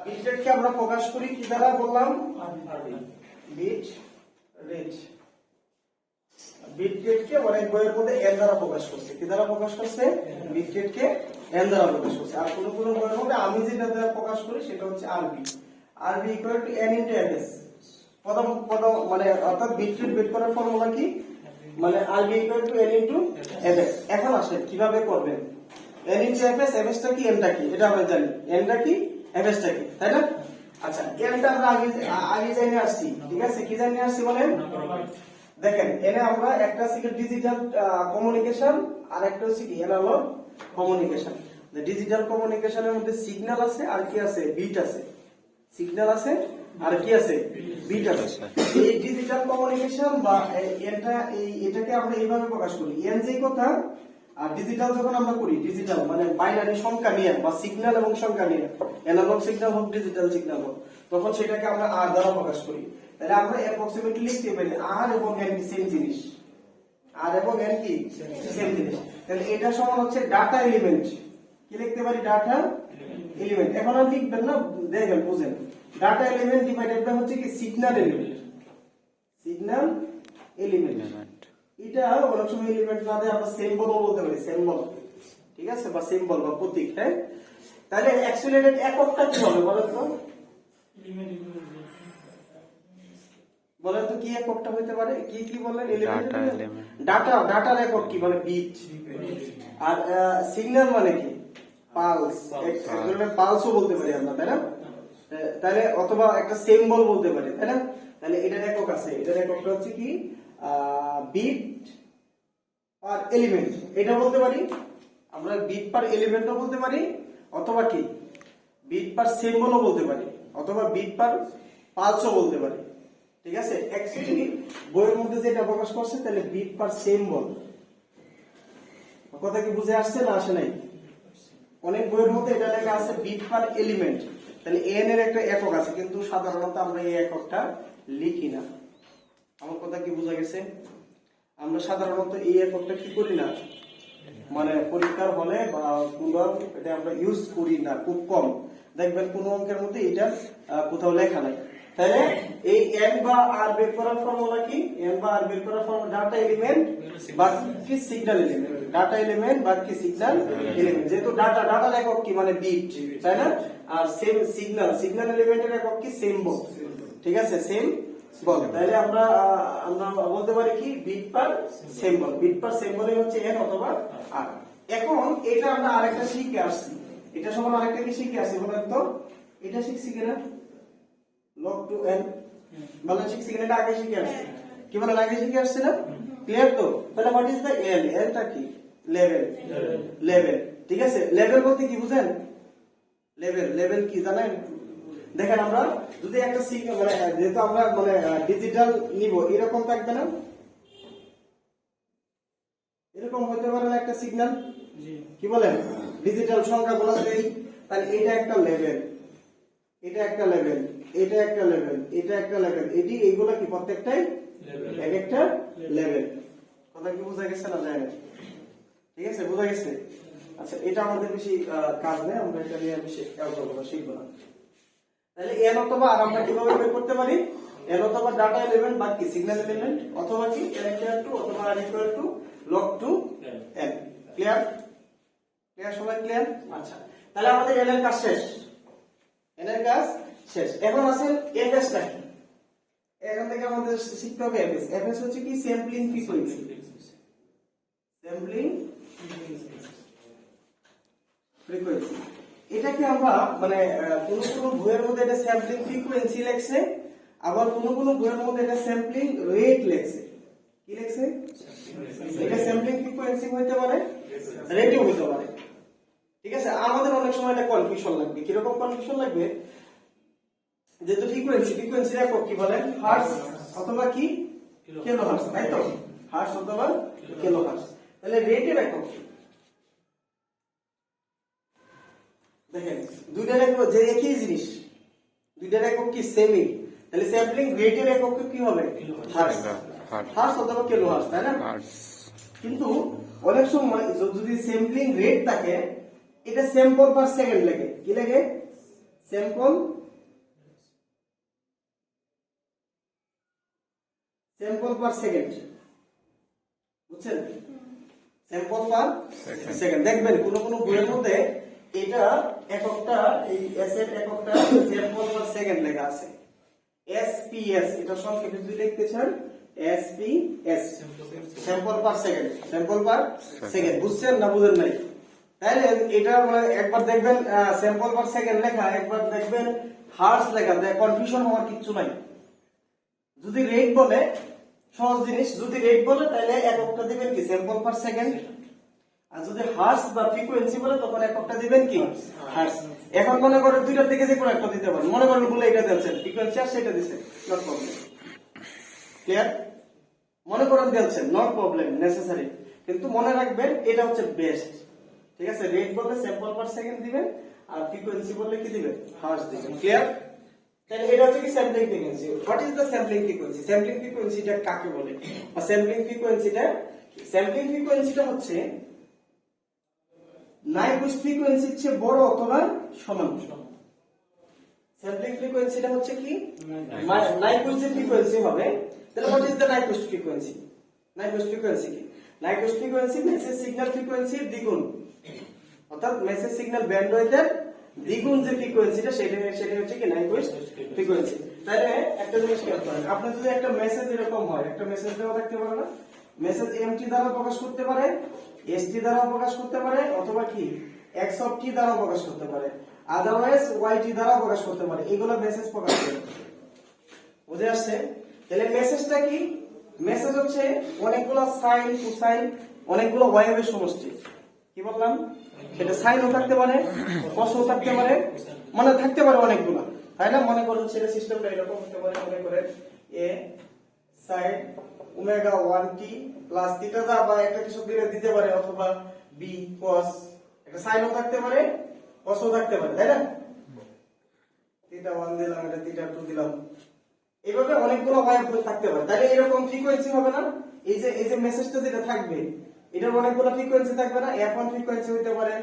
Bit রেটকে আমরা প্রকাশ করি কি দ্বারা বললাম? Bit rate. বিট রেটকে অনেক বইয়ের মধ্যে এন দ্বারা প্রকাশ করছে। কি দ্বারা প্রকাশ করছে? বিট রেটকে এন দ্বারা প্রকাশ করছে। আর কোন কোন বইয়ের মধ্যে আমি যেটা দ্বারা প্রকাশ করি সেটা হচ্ছে আরবি। আরবি equal to N into FS. প্রথম মানে অর্থাৎ বিট রেট বের করার ফর্মুলা কি? মানে আরবি equal to N into FS. এখন আসেন কিভাবে করবেন? এন ইনটু এফএস, এফএস টা কি, এনটা কি, এটা আমরা জানি। এনটা কি, এফএস টা কি, তাই না? আচ্ছা, এনটা আমরা আগে জেনে আসছি, ঠিক আছে? কি জেনে আসছি বলেন? দেখেন, এনে আমরা একটা আছে ডিজিটাল কমিউনিকেশন আর একটা হচ্ছে কি অ্যানালগ কমিউনিকেশন। ডিজিটাল কমিউনিকেশনের মধ্যে সিগন্যাল আছে আর কি আছে? বিট আছে। সিগন্যাল আছে আর কি আছে? বিট আছে। এই ডিজিটাল কমিউনিকেশন বা এটাকে আমরা এইভাবে প্রকাশ করি, এন যে কথা। আর ডিজিটাল যখন আমরা করি, ডিজিটাল মানে বাইনারি সংখ্যা নিয়ে বা সিগন্যাল এবং সংখ্যা নিয়ে, অ্যানালগ সিগন্যাল হোক ডিজিটাল সিগন্যাল হোক, তখন সেটাকে আমরা আর দ্বারা প্রকাশ করি। তাহলে আমরা অ্যাপ্রক্সিমেটলি লিখতে পারি আর এবং এন কি সেম জিনিস, আর এবং এন কি সেম জিনিস। তাহলে এটা সমান হচ্ছে ডাটা এলিমেন্ট। কি লিখতে পারি? Data element. এখন আর লিখবেন না, দেখেন বুঝেন। ডাটা এলিমেন্ট ডিভাইডেড বাই হচ্ছে কি সিগন্যাল এলিমেন্ট। সিগন্যাল এলিমেন্ট এটা অনেক সময় এলিমেন্ট না দিয়ে আমরা সিম্বল বলতে পারি, সিম্বল, ঠিক আছে, বা সিম্বল বা প্রতীক। হ্যাঁ, তাহলে অ্যাকচুয়ালি এককটা কি হবে বলেন তো? বলেন তো কি এককটা হতে পারে? কি কি বলেন? এলিমেন্ট, ডাটার একক কি মানে বিট। আর সিগন্যাল মানে কি? পালস। এক ধরনের পালসও বলতে পারি আমরা, তাই না? তাহলে অথবা একটা সিম্বল বলতে পারি, তাই না? তাহলে এটার একক আছে, এটার এককটা হচ্ছে কি বিট পার এলিমেন্ট। এটা বলতে পারি আমরা, বিট পার এলিমেন্টও বলতে পারি, অথবা কি বিট পার সিম্বলও বলতে পারি, অথবা বিট পার পালসও বলতে পারি, ঠিক আছে? অ্যাকচুয়ালি বইয়ের মধ্যে যেটা প্রকাশ করছে তাহলে বিট পার সিম্বল। কথা কি বুঝে আসছে না আসে নাই? অনেক বইয়ের মধ্যে এটা লেখা আছে বিট পার এলিমেন্ট। তাহলে এন এর একটা একক আছে, কিন্তু সাধারণত আমরা এই এককটা লিখি না। আমার কথা কি বোঝা গেছে? আমরা সাধারণত এই এককটা কি করি না, মানে পরীক্ষার হলে বা কোনো এটা আমরা ইউজ করি না, খুব কম দেখবেন কোনো অঙ্কের মধ্যে এটা কোথাও লেখা নাই। তাহলে এই এন বা আর বের করার ফর্মুলা কি? এন বা আর বের করার ফর্মুলা ডাটা এলিমেন্ট বা কি সিগন্যাল এলিমেন্ট। ডাটা এলিমেন্ট বা কি সিগন্যাল এলিমেন্ট। যেহেতু ডাটার একক কি মানে বিট, তাই না? আর সেম সিগন্যাল এলিমেন্টের একক কি? সিম্বল, ঠিক আছে? সেম বল। তাহলে আমরা বলতে পারি কি বিট পার সিম্বল। বিট পার সিম্বলে হচ্ছে এন অথবা আর। এখন এটা আমরা আরেকটা শিখে আসছি, এটা সমান আরেকটা কি শিখে আসছি বলেন তো? এটা শিখছি কিনা? log to n বলা শিখছি কিনা? এটা আগে শিখে আসছি। কি বলে আগে শিখে আসছি না? ক্লিয়ার তো? তাহলে হোয়াট ইজ দ্য এল? এলটা কি? লেভেল, ঠিক আছে? লেভেল বলতে কি বুঝেন? লেভেল কি জানেন? দেখেন, আমরা যদি একটা মানে যেহেতু আমরা মানে ডিজিটাল নিব, এরকম থাকবে না, এরকম হতে পারে না একটা সিগন্যাল? কি বলেন? ডিজিটাল সংখ্যাগুলো দেই, তাহলে এটা একটা লেভেল, এটা একটা লেভেল, এটা একটা লেভেল, এটা একটা লেভেল, এইগুলো কি প্রত্যেকটাই এক একটা লেভেল। কথা কি বোঝা গেছে না? যায় না? ঠিক আছে, বোঝা গেছে? আচ্ছা, এটা আমাদের বেশি কাজ নেই, আমরা এটা নিয়ে বেশি শিখবো না। তাহলে এন অথবা আর আমরা কিভাবে বের করতে পারি? এন অথবা ডাটা এলিমেন্ট বা কি সিগন্যাল এলিমেন্ট, অথবা কি n ইকুয়াল টু অথবা r equal to log two n। Clear? সবাই ক্লিয়ার? আচ্ছা, তাহলে আমাদের n এর কাজ শেষ। n এর কাজ শেষ। এখন আছে fs টা কি? এখান থেকে আমাদের শিখতে হবে fs। fs হচ্ছে কি? Sampling frequency. Sampling frequency. এটাকে আমরা মানে কোন কোন বইয়ের মধ্যে এটা স্যাম্পলিং ফ্রিকোয়েন্সি লেখছে, আবার কোন কোন বইয়ের মধ্যে এটা স্যাম্পলিং রেট লেখছে। কি লেখছে? এটা স্যাম্পলিং ফ্রিকোয়েন্সি হইতে পারে, রেটও হইতে পারে, ঠিক আছে? আমাদের অনেক সময় এটা কনফিউশন লাগবে। কি রকম কনফিউশন লাগবে? যেহেতু ফ্রিকোয়েন্সির একক কি বলেন? হার্টজ অথবা কি কিলোহার্টজ, তাই তো? হার্টজ অথবা কিলোহার্টজ। তাহলে রেটের একক কি? দেখেন, দুইটার একক যে একই জিনিস, দুইটার একক কি? সেমই। তাহলে স্যাম্পলিং রেটের একক কি হবে? হার্টজ অথবা কিলোহার্টজ, তাই না? কিন্তু অনেক সময় যদি স্যাম্পলিং রেট থাকে, এটা স্যাম্পল পার সেকেন্ড লাগে। কি লাগে? স্যাম্পল পার সেকেন্ড, বুঝছেন? Sample per second. দেখবেন কোন কোন বইয়ের মধ্যে এটা এককটা, এই এস এর এককটা স্যাম্পল পার সেকেন্ড লেখা আছে, এসপিএস। এটা সংক্ষেপে যদি লিখতে চান SPS, sample per second, sample per second. বুঝছেন না বুঝেন নাই? তাইলে এটা মানে একবার দেখবেন স্যাম্পল পার সেকেন্ড লেখা, একবার দেখবেন হার্টস লেখা, কনফিউশন হওয়ার কিছু নাই। যদি রেট বলে, সহজ জিনিস, যদি রেট বলে তাহলে এককটা দিবেন কি স্যাম্পল পার সেকেন্ড, আর যদি হার্টস বা ফ্রিকোয়েন্সি বলে তখন এককটা দিবেন কি হার্টস। এখন মনে করেন দুইটার দিকে যে কোনো একটা দিতে পারেন, মনে করেন বলে এটা দিয়েছেন ফ্রিকোয়েন্সি আর সেটা দিয়েছেন, নট প্রবলেম। ক্লিয়ার? মনে করেন দিয়েছেন, নট প্রবলেম নেসেসারি, কিন্তু মনে রাখবেন এটা হচ্ছে বেস্ট। ঠিক আছে? রেট বললে স্যাম্পল পার সেকেন্ড দিবেন, আর ফ্রিকোয়েন্সি বললে কি দিবেন হার্টস দিবেন। ক্লিয়ার? তাহলে এটা হচ্ছে কি sampling frequency. What is the sampling frequency? Sampling ফ্রিকোয়েন্সিটা কাকে বলে? বা স্যাম্পলিং ফ্রিকোয়েন্সিটা হচ্ছে নাইকুইস্ট ফ্রিকোয়েন্সির চেয়ে বড় অথবা সমান। স্যাম্পলিং ফ্রিকোয়েন্সিটা হচ্ছে কি নাইকুইস্ট ফ্রিকোয়েন্সি হবে। তাহলে what is the নাইকুইস্ট frequency? নাইকুইস্ট frequency কি? নাইকুইস্ট ফ্রিকোয়েন্সি মেসেজ সিগন্যাল ফ্রিকোয়েন্সির দ্বিগুণ, অর্থাৎ মেসেজ সিগন্যাল ব্যান্ডউইথের দ্বিগুণ যে ফ্রিকোয়েন্সিটা সেটা হচ্ছে কি নাইকুইস্ট ফ্রিকোয়েন্সি। তাহলে একটা জিনিস খেয়াল করেন, আপনি যদি একটা মেসেজ এরকম হয়, একটা মেসেজ দেওয়া থাকতে পারে না, মেসেজ এমটি দ্বারা প্রকাশ করতে পারে, এসটি দ্বারা প্রকাশ করতে পারে, অথবা কি এক্স অফ টি দ্বারা প্রকাশ করতে পারে, আদারওয়াইজ ওয়াইটি দ্বারা প্রকাশ করতে পারে। এগুলো মেসেজ প্রকাশ করে, বুঝে আসছে? তাহলে মেসেজটা কি? মেসেজ হচ্ছে অনেকগুলো সাইন, কোসাইন, অনেকগুলো ওয়েভের সমষ্টি। কি বললাম? সেটা সাইনও থাকতে পারে, কসও থাকতে পারে, মানে থাকতে পারে অনেকগুলো, তাই না? মনে করেন সেটা সিস্টেমটা এরকম হতে পারে, মনে করেন A sine omega 1t plus theta দা, বা একটা কিছু দিতে পারে, অথবা বি কস, একটা সাইনও থাকতে পারে, কসও থাকতে পারে, তাই না? থিটা 1 দিলাম, এটা থিটা 2 দিলাম, এইভাবে অনেকগুলো ওয়েভ থাকতে পারে। তাহলে এরকম ফ্রিকোয়েন্সি হবে না? এই যে মেসেজটা যেটা থাকবে, এটার অনেকগুলো ফ্রিকোয়েন্সি থাকবে না? f1 ফ্রিকোয়েন্সি হতে পারে,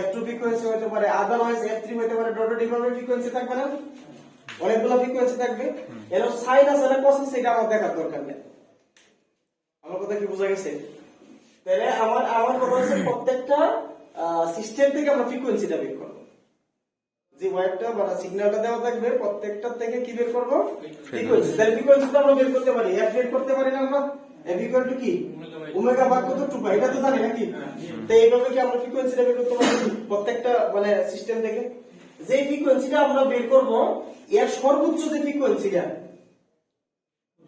f2 ফ্রিকোয়েন্সি হতে পারে, আদারওয়াইজ f3 হতে পারে, ডট এইভাবে ফ্রিকোয়েন্সি থাকবে না? অনেকগুলো ফ্রিকোয়েন্সি থাকবে। এর সাইন আছে না কস আছে এটা আমার দেখার দরকার নেই। আমার কথা কি বোঝা গেছে? তাহলে আমার কথা হচ্ছে প্রত্যেকটা সিস্টেম থেকে আমরা ফ্রিকোয়েন্সিটা বের করব। যে ওয়েভটা বা সিগন্যালটা দেওয়া থাকবে প্রত্যেকটা থেকে কি বের করব? ফ্রিকোয়েন্সি। তাহলে ফ্রিকোয়েন্সিটা আমরা বের করতে পারি, f বের করতে পারি না আমরা? f ইকুয়াল টু কি ওমেগা ভাগ কত 2 পাই, এটা তো জানি নাকি? তো এইভাবে কি আমরা ফ্রিকোয়েন্সিটা বের করতে পারি প্রত্যেকটা মানে সিস্টেম থেকে? যে ফ্রিকোয়েন্সিটা আমরা বের করব এর সর্বোচ্চ যে ফ্রিকোয়েন্সিটা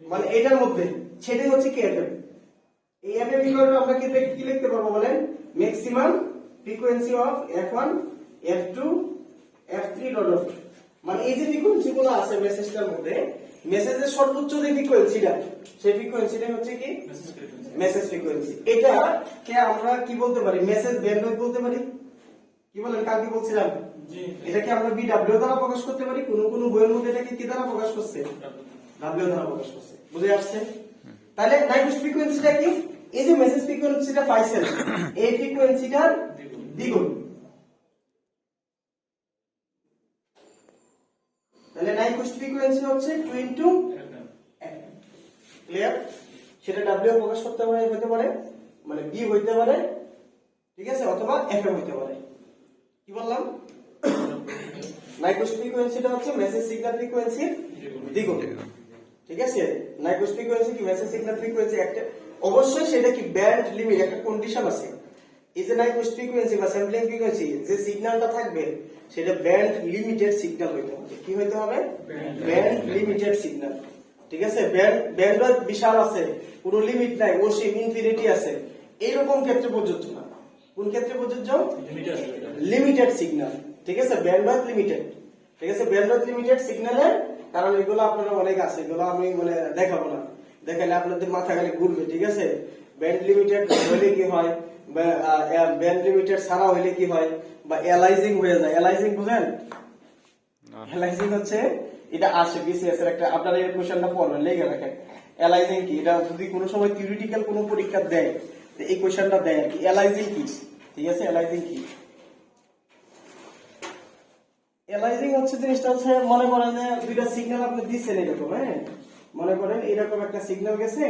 মানে এটার মধ্যে, সেটাই হচ্ছে কি এফএম। এই এফএম ইকুয়াল টু আমরা কি লিখতে পারবো বলেন? Maximum frequency of f1 f2 f3 dot, মানে এই যে ফ্রিকোয়েন্সিগুলো আছে মেসেজটার মধ্যে, মেসেজের সর্বোচ্চ যে ফ্রিকোয়েন্সিটা, সেই ফ্রিকোয়েন্সিটা হচ্ছে কি মেসেজ ফ্রিকোয়েন্সি। এটা কে আমরা কি বলতে পারি? মেসেজ ব্যান্ডউইথ বলতে পারি। কি বলেন? কালকে বলছিলাম এটাকে আমরা বিডব্লিউ দ্বারা প্রকাশ করতে পারি। কোন বইয়ের মধ্যে এটাকে কি দ্বারা প্রকাশ করছে? ডব্লিউ দ্বারা প্রকাশ করছে। বুঝে আসছে? তাহলে নাইকুইস্ট ফ্রিকোয়েন্সিটা কি? এই যে মেসেজ ফ্রিকোয়েন্সিটা পাইছেন, এই ফ্রিকোয়েন্সিটার দ্বিগুণ। তাহলে নাইকুইস্ট ফ্রিকোয়েন্সি হচ্ছে 2 ইনটু f। ক্লিয়ার? সেটা ডব্লিউ প্রকাশ করতে পারে, হতে পারে মানে বি হইতে পারে, ঠিক আছে, অথবা এফ এম হইতে পারে। কি বললাম? নাইকুইস্ট ফ্রিকোয়েন্সিটা হচ্ছে মেসেজ সিগন্যাল ফ্রিকোয়েন্সির দ্বিগুণ। ঠিক আছে? নাইকুইস্ট ফ্রিকোয়েন্সি কি মেসেজ সিগন্যাল ফ্রিকোয়েন্সি একটা, অবশ্যই সেটা কি ব্যান্ড লিমিট, একটা কন্ডিশন আছে। এই যে নাইকুইস্ট ফ্রিকোয়েন্সি বা স্যাম্পলিং ফ্রিকোয়েন্সি, যে সিগন্যালটা থাকবে সেটা ব্যান্ড লিমিটেড সিগন্যাল হইতে হবে। কি হইতে হবে? Band limited signal. ঠিক আছে? ব্যান্ড বিশাল আছে, কোনো লিমিট নাই, অসীম ইনফিনিটি আছে, এইরকম ক্ষেত্রে প্রযোজ্য না। কোন ক্ষেত্রে প্রযোজ্য? Limited signal. ঠিক আছে? Bandwidth limited. ঠিক আছে? ব্যান্ডউইথ লিমিটেড সিগন্যালের কারণ এগুলো আপনারা অনেক আছে, এগুলো আমি মানে দেখাবো না, দেখালে আপনাদের মাথা খালি ঘুরবে। ঠিক আছে? ব্যান্ড লিমিটেড হইলে কি হয়, ব্যান্ড লিমিটেড ছাড়া হইলে কি হয়, বা এলাইজিং হয়ে যায়। এলাইজিং বুঝেন? এলাইজিং হচ্ছে এটা আসে বিসিএস এর একটা, আপনারা এই কোশ্চেনটা পড়বেন, লেগে রাখেন। এলাইজিং কি? এটা যদি কোনো সময় থিওরিটিক্যাল কোনো পরীক্ষা দেয় তো এই কোশ্চেনটা দেয় আর কি, এলাইজিং কি। ঠিক আছে? এলাইজিং কি? এলাইজিং হচ্ছে জিনিসটা হচ্ছে, মনে করেন যে দুইটা সিগন্যাল আপনি দিচ্ছেন এরকম, হ্যাঁ, মনে করেন এরকম একটা সিগন্যাল গেছে,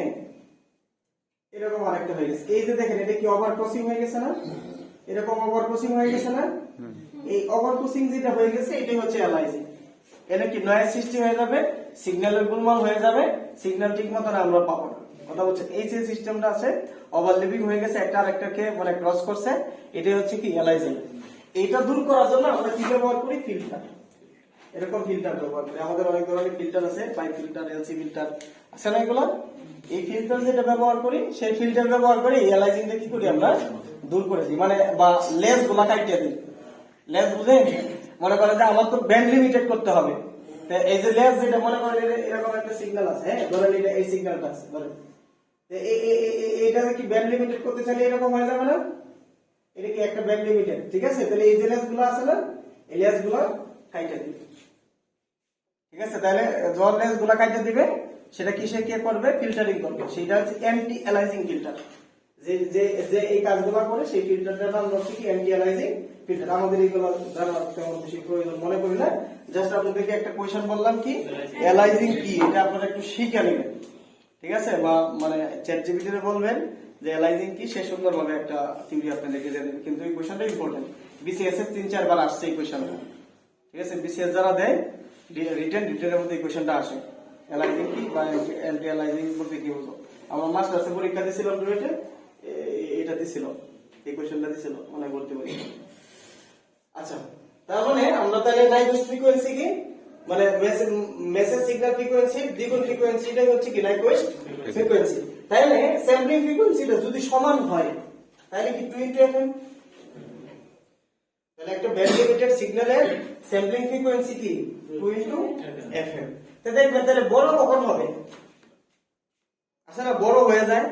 এরকম আরেকটা হয়ে গেছে। এই যে দেখেন এটা কি ওভার ক্রসিং হয়ে গেছে না, এরকম ওভার ক্রসিং হয়ে গেছে না, এই ওভার ক্রসিং যেটা হয়ে গেছে এটাই হচ্ছে এলাইজিং। এর কি নয়েজ সৃষ্টি হয়ে যাবে, সিগন্যালের গোলমাল হয়ে যাবে, সিগন্যাল ঠিক মতন আমরা পাবো না। কথা বলছে এই যে সিস্টেমটা আছে ওভারল্যাপিং হয়ে গেছে, একটা আরেকটাকে মানে ক্রস করছে, এটাই হচ্ছে কি এলাইজিং। এইটা দূর করার জন্য আমরা কি ব্যবহার করি, ফিল্টার। এরকম ফিল্টার ব্যবহার করি, আমাদের অনেক ধরনের ফিল্টার আছে, পাইপ ফিল্টার, এলসি ফিল্টার আছে না এগুলো। এই ফিল্টার যেটা ব্যবহার করি, সেই ফিল্টার ব্যবহার করে এলাইজিং কি করি আমরা দূর করে দিই, মানে বা লেস গুলা কাটিয়ে দিই। লেস বুঝেন, মনে করেন যে আমার তো ব্যান্ড লিমিটেড করতে হবে, এই যে লেস যেটা মনে করেন এরকম একটা সিগন্যাল আছে, হ্যাঁ, ধরেন এটা এই সিগন্যালটা আছে, ধরেন এইটাকে কি ব্যান্ড লিমিটেড করতে চাইলে এরকম হয়ে যাবে না, এটা কি একটা ব্যান্ড লিমিটেড, ঠিক আছে। তাহলে এই যে লেস গুলো আছে না, এই লেস গুলো কাটে দিবে, ঠিক আছে। তাহলে যখন লেস গুলো কাটে দিবে সেটা কিসে কি করবে, ফিল্টারিং করবে, সেটা হচ্ছে অ্যান্টি এলাইজিং ফিল্টার। যে যে যে এই কাজগুলো করে সেই ফিল্টারটার নাম হচ্ছে কি অ্যান্টি এলাইজিং ফিল্টার। আমাদের এইগুলো জানা তেমন বেশি প্রয়োজন মনে করি না, জাস্ট আপনাদেরকে একটা কোয়েশ্চেন বললাম কি এলাইজিং কি, এটা আপনারা একটু শিখে নেবেন, ঠিক আছে। বা মানে চ্যাটজিপিটি তে বলবেন যে এলাইজিং কি, সে সুন্দরভাবে একটা থিওরি আপনাদেরকে দিয়ে দেবে। কিন্তু এই কোয়েশ্চেনটা ইম্পর্টেন্ট, বিসিএস এর 3-4 বার আসছে এই কোয়েশ্চেনটা, ঠিক আছে। বিসিএস যারা দেয় রিটেনের মধ্যে এই কোয়েশ্চেনটা আসে, এলাইজিং কি বা অ্যান্টি এলাইজিং বলতে কি বুঝো। আমার মাস্টার্সে পরীক্ষা দিয়েছিলাম ডুয়েটে, এটা দিছিল, এই কোয়েশ্চেনটা দিছিল, মনে করতে পারি। আচ্ছা, তার মানে আমরা তাহলে নাইকুইস্ট ফ্রিকোয়েন্সি কি, মানে মেসেজ সিগন্যাল ফ্রিকোয়েন্সি দ্বিগুণ ফ্রিকোয়েন্সিটাই হচ্ছে কি নাইকুইস্ট ফ্রিকোয়েন্সি। তাহলে স্যাম্পলিং ফ্রিকোয়েন্সিটা যদি সমান হয় তাহলে কি 2 FM, তাহলে একটা ব্যান্ড লিমিটেড সিগন্যালের স্যাম্পলিং ফ্রিকোয়েন্সি কি 2 FM। তো দেখবেন তাহলে বড় কখন হবে, আসলে বড় হয়ে যায়,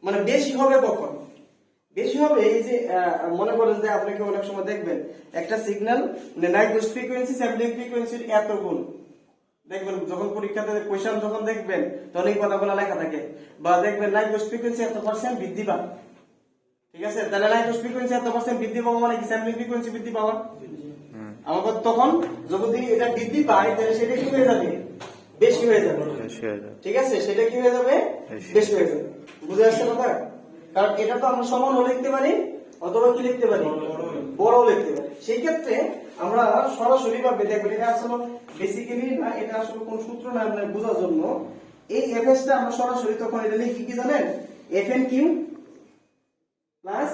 মানে বেশি হবে কখন, বেশি হবে এই যে মনে করেন যে আপনাকে অনেক সময় দেখবেন একটা সিগন্যাল নাইকুইস্ট ফ্রিকোয়েন্সি স্যাম্পলিং ফ্রিকোয়েন্সির এত গুণ, দেখবেন যখন পরীক্ষাতে কোশ্চেন যখন দেখবেন তখন এই কথাগুলো লেখা থাকে, বা দেখবেন নাইকুইস্ট ফ্রিকোয়েন্সি এত % বৃদ্ধি পায়, ঠিক আছে। তাহলে নাইকুইস্ট ফ্রিকোয়েন্সি এত % বৃদ্ধি পাওয়া মানে কি স্যাম্পলিং ফ্রিকোয়েন্সি বৃদ্ধি পাওয়া। আমাদের তখন যদি এটা বৃদ্ধি পায় তাহলে সেটা কি হয়ে যাবে, বেশি হয়ে যাবে, ঠিক আছে, সেটা কি হয়ে যাবে, বেশি হয়ে যাবে। বুঝে আসছে কথা, কারণ এটা তো আমরা সমানও লিখতে পারি অথবা কি লিখতে পারি, বড় লিখতে পারি। সেই ক্ষেত্রে আমরা সরাসরি ভাবে দেখবেন, এটা আসলে বেসিক্যালি না, এটা আসলে কোন সূত্র না আপনার বোঝার জন্য এই এফএস টা আমরা সরাসরি তখন এটা লিখি কি জানেন, এফএন কিউ প্লাস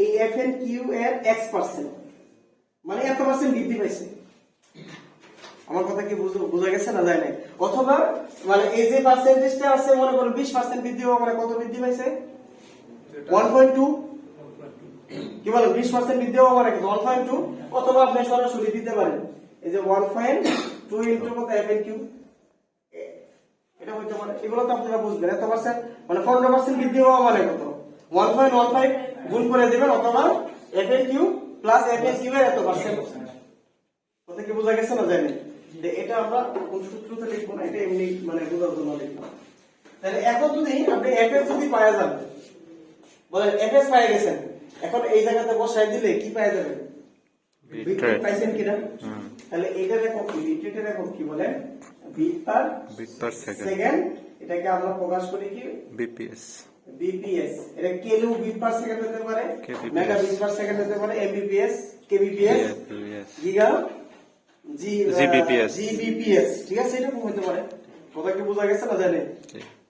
এই এফএন কিউ এর x%, মানে এত % বৃদ্ধি পাইছে। আমার কথা কি বোঝা গেছে না, যায় না। অথবা মানে এই যে পার্সেন্টেজটা আছে মনে করো 20% বৃদ্ধি হওয়া মানে কত বৃদ্ধি পাইছে, 1.2, কি বলেন 20% বৃদ্ধি হওয়া মানে 1.2, অথবা আপনি সরাসরি দিতে পারেন এই যে 1.2 ইনটু কত এফএন কিউ, এটা হইতে পারে। এগুলো তো আপনারা বুঝবেন, এত পার্সেন্ট মানে 15% বৃদ্ধি হওয়া মানে কত, 1.15 গুণ করে দিবেন, অথবা FN Q plus FN Q এর এত %। কথা কি বোঝা গেছে না, জানেন। এটা আমরা কোন সূত্রতে লিখবো না, এটা এমনি মানে বোঝার জন্য লিখবো। তাহলে এখন যদি আপনি এফএস যদি পাওয়া যান, বলেন এফএস পেয়ে গেছেন, এখন এই জায়গাতে বসাই দিলে কি পেয়ে যাবেন, বিট পাইছেন কিনা। তাহলে এইটার একক কি, বিটের একক কি বলেন, বিট পার সেকেন্ড। এটাকে আমরা প্রকাশ করি কি বিপিএস, বিপিএস। এটা কিলো বিট পার সেকেন্ড হতে পারে, মেগা বিট পার সেকেন্ড হতে পারে, এমবিপিএস, কেবিপিএস, গিগা জিবিপিএস, ঠিক আছে, এরকম হতে পারে। কথা কি বোঝা গেছে না, জানেন,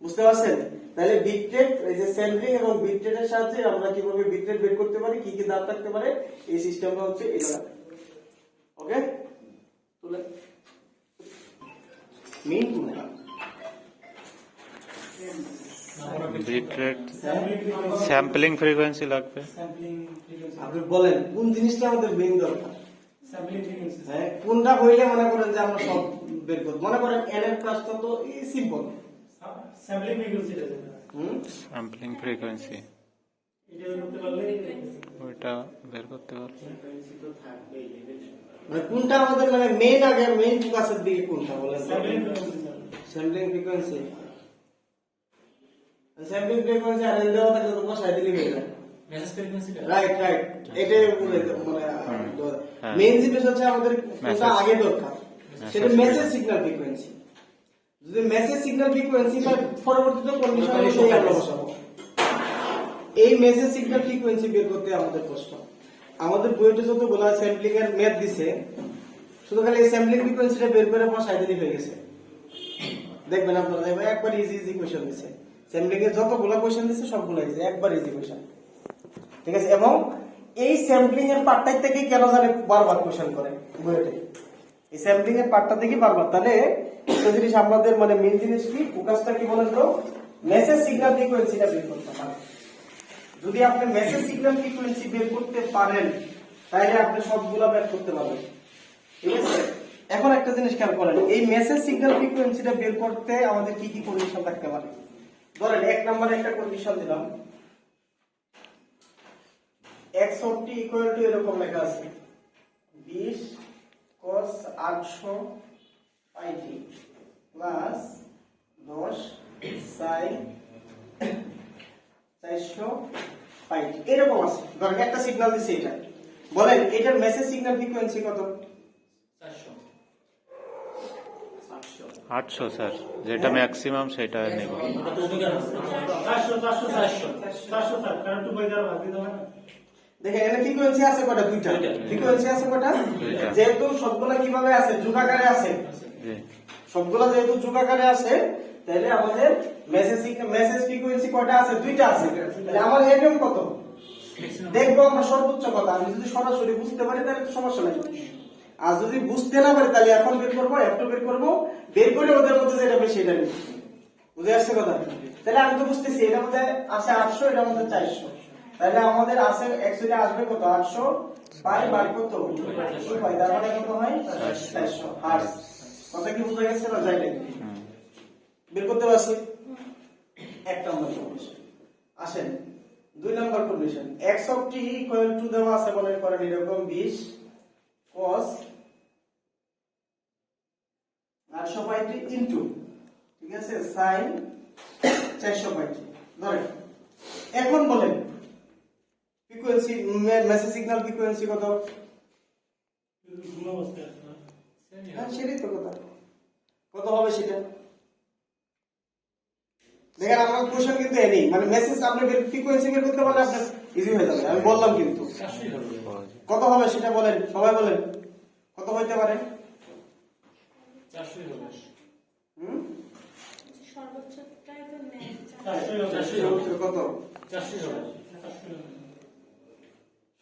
বুঝতে পারছেন। তাহলে বিট রেট, এই যে স্যাম্পলিং এবং বিট রেটের সাহায্যে আমরা কিভাবে বিট রেট বের করতে পারি, কি কি দাঁত থাকতে পারে, এই সিস্টেমটা হচ্ছে এটা। ওকে, তুলে মিন কোনটা, বিট রেট স্যাম্পলিং ফ্রিকোয়েন্সি লাগবে। আপনি বলেন কোন জিনিসটা আমাদের মেইন দরকার, স্যাম্পলিং ফ্রিকোয়েন্সি। হ্যাঁ, কোনটা হইলে মনে করেন যে আমরা সব বের করব। মনে করেন এন এর কাজটা তো সিম্পল, স্যাম্পলিং ফ্রিকোয়েন্সিটা, স্যাম্পলিং ফ্রিকোয়েন্সি এটা করতে পারলে ওটা বের করতে পারলে মানে কোনটা আমাদের মানে মেইন, আগে মেইন ফোকাসের দিকে কোনটা বলেন, স্যাম্পলিং ফ্রিকোয়েন্সি। স্যাম্পলিং ফ্রিকোয়েন্সি আর এন দেওয়া থাকলে তো বসাই দিলেই হয়ে যায়, মেসেজ ফ্রিকোয়েন্সিটা রাইট রাইট এটা মানে হ্যাঁ। মেইন জিনিস হচ্ছে আমাদের কোনটা Message. আগে দরকার সেটা Message মেসেজ সিগন্যাল ফ্রিকোয়েন্সি। যদি মেসেজ সিগন্যাল ফ্রিকোয়েন্সি তার পরবর্তীতে কন্ডিশন Local অনুযায়ী আমরা issue বসাবো। এই মেসেজ সিগন্যাল ফ্রিকোয়েন্সি বের করতে আমাদের কষ্ট। আমাদের বইতে যত বলা স্যাম্পলিং এর ম্যাথ দিছে শুধু খালি এই স্যাম্পলিং ফ্রিকোয়েন্সিটা বের করে বসাই দিলেই হয়ে গেছে। দেখবেন আপনারা দেখবেন একবার ইজি ইজি কোশ্চেন দিছে। স্যাম্পলিং এর যতগুলো কোশ্চেন দিছে সবগুলো ইজি, একবার ইজি কোশ্চেন। ঠিক আছে, এবং এই স্যাম্পলিং এর পার্টটাই থেকে কেন জানে বারবার কোশ্চেন করে বইতে। এই স্যাম্পলিং এর পার্টটা থেকে বারবার, তাহলে একটা জিনিস আমাদের মানে মেইন জিনিস কি ফোকাসটা কি বলেন তো, মেসেজ সিগন্যাল ফ্রিকোয়েন্সিটা বের করতে পারেন। যদি আপনি মেসেজ সিগন্যাল ফ্রিকোয়েন্সি বের করতে পারেন তাহলে আপনি সবগুলো বের করতে পারবেন। ঠিক আছে, এখন একটা জিনিস খেয়াল করেন, এই মেসেজ সিগন্যাল ফ্রিকোয়েন্সিটা বের করতে আমাদের কি কি কন্ডিশন থাকতে পারে। ধরেন এক নম্বরে একটা কন্ডিশন দিলাম, x of t equal to এরকম লেখা আছে 20 cos 800 pi t plus 10 sin 400 pi t এরকম আছে। ধরেন একটা সিগন্যাল দিছে, এটা বলেন এটার মেসেজ সিগন্যাল ফ্রিকোয়েন্সি কত? 400 800 স্যার, যেটা ম্যাক্সিমাম সেটা নেব। ওটা তো ওদিকে আছে 400 স্যার কারণ তো বই দেওয়া বাকি দাও না। দেখেন এখানে ফ্রিকোয়েন্সি আছে কয়টা? দুইটা। দুইটা। ফ্রিকোয়েন্সি আছে কয়টা? দুইটা। যেহেতু সবগুলা কিভাবে আছে? যোগাকারে আছে। জি, সবগুলা যেহেতু যোগাকারে আছে তাহলে আমাদের মেসেজ ফ্রিকোয়েন্সি কয়টা আছে? দুইটা আছে। তাহলে আমার এফএম কত? দেখবো আমরা সর্বোচ্চ কত। আমি যদি সরাসরি বুঝতে পারি তাহলে তো সমস্যা নাই, আর যদি বুঝতে না পারি তাহলে এখন বের করবো, F2 বের করবো, বের করে ওদের মধ্যে যেটা বেশি এটা নিব। বুঝে আসছে কথা? তাহলে আমি তো বুঝতেছি এটার মধ্যে আছে 800, এটার মধ্যে 400, তাহলে আমাদের আছে অ্যাকচুয়ালি আসবে কত? 800 পাই বাই কত? 2 পাই, তার মানে কত হয়? 400 হার্টজ। কথা কি বুঝা গেছে না? যাইলে বের করতে পারছি। এক নম্বর কন্ডিশন। আসেন 2 নম্বর condition, x of t equal to দেওয়া আছে মনে করেন এরকম 20 cos 800 পাই t ইনটু, ঠিক আছে, sin 400 পাই t ধরেন। এখন বলেন ফ্রিকোয়েন্সি মেসেজ সিগন্যাল ফ্রিকোয়েন্সি কত? হ্যাঁ সেটাই তো কথা। কত হবে সেটা? দেখেন আমার কোশ্চেন কিন্তু এনি মানে মেসেজ আপনি ফ্রিকোয়েন্সি বের করতে পারলে আপনার ইজি হয়ে যাবে। আমি বললাম কিন্তু কত হবে সেটা বলেন, সবাই বলেন কত হইতে পারে? 400 হবে। হুম, সর্বোচ্চটাই তো নেয় 400 কত? 400 হবে।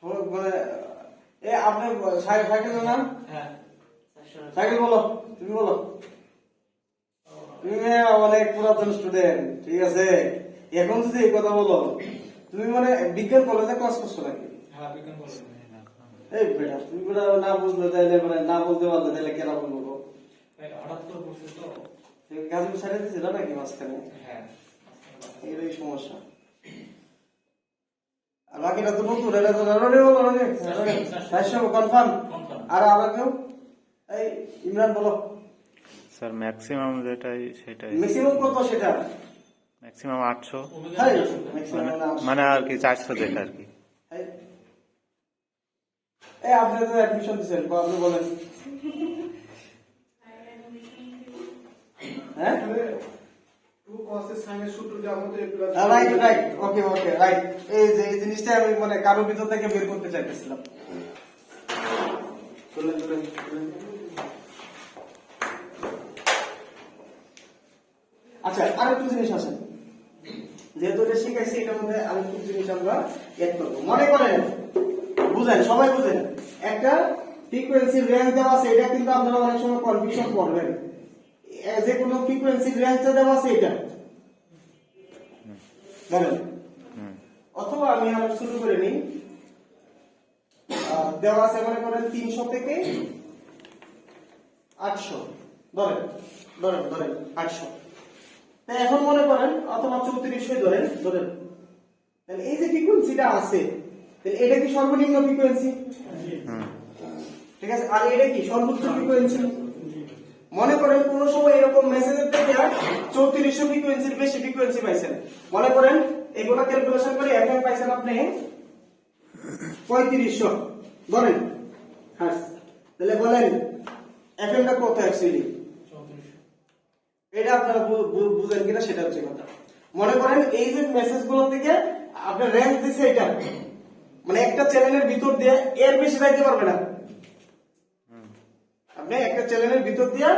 সবাই মানে এ আপনি সাইকেল না? হ্যাঁ সাইকেল বলো, তুমি বলো। তুমি অনেক পুরাতন স্টুডেন্ট, ঠিক আছে, এখন যদি এই কথা বলো তুমি মানে বিজ্ঞান কলেজে ক্লাস করছো নাকি? হ্যাঁ বিজ্ঞান বলেন। এই বেটা তুমি বেটা না বুঝলে তাইলে মানে না বলতে পারলে তাহলে কেন বলবো? ভাই হঠাৎ করে বলছে তো। কাজ ছেড়ে দিয়েছিল নাকি মাঝখানে? হ্যাঁ এটাই সমস্যা। আর বাকিটা তো নতুন, এটা তো রনি বলো, রনি কনফার্ম। আর আমরা কেউ এই ইমরান বলো স্যার ম্যাক্সিমাম যেটাই সেটাই। ম্যাক্সিমাম কত সেটা? ম্যাক্সিমাম 800, হ্যাঁ ম্যাক্সিমাম মানে আর কি 400 যেটা আর কি। এই আপনি তো অ্যাডমিশন দিয়েছেন, আপনি বলেন। হ্যাঁ রাইট রাইট, ওকে ওকে রাইট। এই যে এই জিনিসটা আমি মানে কারোর ভিতর থেকে বের করতে চাইতেছিলাম। আচ্ছা আরেকটু জিনিস আছে, যেহেতু এটা শিখাইছি এটার মধ্যে আরেকটু জিনিস আমরা এড করবো। মনে করেন বুঝেন, সবাই বুঝেন, একটা ফ্রিকোয়েন্সির রেঞ্জ দেওয়া আছে, এটা কিন্তু আপনারা অনেক সময় কনফিউশন করবেন। যে কোনো ফ্রিকোয়েন্সির রেঞ্জটা দেওয়া আছে এটা ধরেন, অথবা আমি আর শুরু করে নিই, দেওয়া আছে মনে করেন 300 থেকে 800, ধরেন ধরেন ধরেন 800। তাই এখন মনে করেন অথবা 3400 ধরেন ধরেন, তাহলে এই যে ফ্রিকোয়েন্সিটা আছে তাহলে এটা কি সর্বনিম্ন ফ্রিকোয়েন্সি? ঠিক আছে, আর এটা কি সর্বোচ্চ ফ্রিকোয়েন্সি? মনে করেন কোন সময় এরকম মেসেজের থেকে 3400 ফ্রিকোয়েন্সির বেশি ফ্রিকোয়েন্সি পাইছেন, মনে করেন এগুলো ক্যালকুলেশন করে এফএম পাইছেন আপনি 3500 বলেন। হ্যাঁ, তাহলে বলেন এফএম টা কত অ্যাকচুয়ালি? 3400 এটা আপনারা বুঝেন কিনা সেটা হচ্ছে কথা। মনে করেন এই যে মেসেজগুলো থেকে আপনার রেঞ্জ দিছে এটা, মানে একটা চ্যানেলের ভিতর দিয়ে এর বেশি যাইতে পারবে না। আপনি একটা চ্যানেলের ভিতর দিয়ে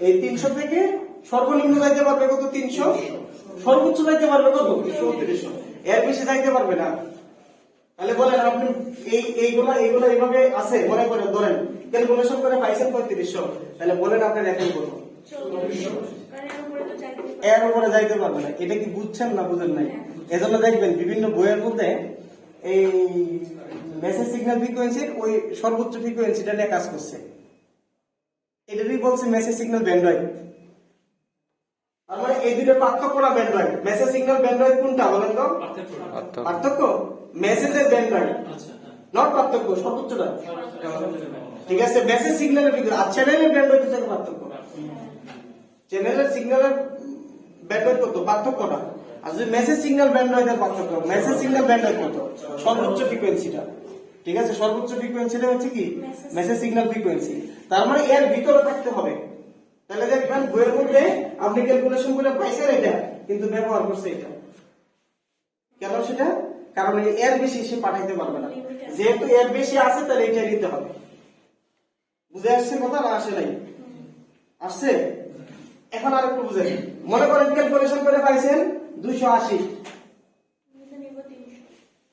এই 300 থেকে সর্বনিম্ন যাইতে পারবে কত? 300, সর্বোচ্চ যাইতে পারবে কত? 3400, এর বেশি যাইতে পারবে না। তাহলে বলেন আপনি এইগুলা এইভাবে আছে, মনে করেন ধরেন ক্যালকুলেশন করে পাইছেন 3500, তাহলে বলেন আপনি রেকর্ড করুন 2400 কারণ এর উপরে তো যাইতে পারবে এর উপরে যাইতে পারবে না। এটা কি বুঝছেন না বুঝেন নাই? এজন্য দেখবেন বিভিন্ন বইয়ের মধ্যে এই মেসেজ সিগন্যাল ফ্রিকোয়েন্সির ওই সর্বোচ্চ ফ্রিকোয়েন্সিটা নিয়ে কাজ করছে। এটারই বলছে মেসেজ সিগন্যাল ব্যান্ডওয়েথ। তার মানে এই দুটো পার্থক্যটা ব্যান্ডওয়েথ। মেসেজ সিগন্যাল ব্যান্ডওয়েথ কোনটা বলেন তো? পার্থক্য মেসেজের ব্যান্ডওয়েথ, আচ্ছা হ্যাঁ নট পার্থক্য, সর্বোচ্চটা। ঠিক আছে, মেসেজ সিগন্যালের ফ্রিকোয়েন্সি আর চ্যানেলের ব্যান্ডওয়েথ হচ্ছে পার্থক্য। চ্যানেলের সিগন্যালের ব্যান্ডওয়েথ কত? পার্থক্যটা। আর যদি মেসেজ সিগন্যাল ব্যান্ডওয়েথের পার্থক্য, মেসেজ সিগন্যাল ব্যান্ডওয়েথ কত? সর্বোচ্চ ফ্রিকোয়েন্সিটা। ঠিক আছে, সর্বোচ্চ ফ্রিকোয়েন্সিটা হচ্ছে কি? Message signal frequency. তার মানে এর ভিতরে থাকতে হবে। তাহলে দেখবেন বইয়ের মধ্যে আপনি ক্যালকুলেশন করে পাইছেন এটা, কিন্তু ব্যবহার করছে এটা। কেন সেটা? কারণ এর বেশি সে পাঠাইতে পারবে না। যেহেতু এর বেশি আছে তাহলে এটা নিতে হবে। বুঝে আসছে কথা না আসে নাই? আসছে? এখন আর একটু বুঝেন। মনে করেন ক্যালকুলেশন করে পাইছেন 280, নিতে নিব 300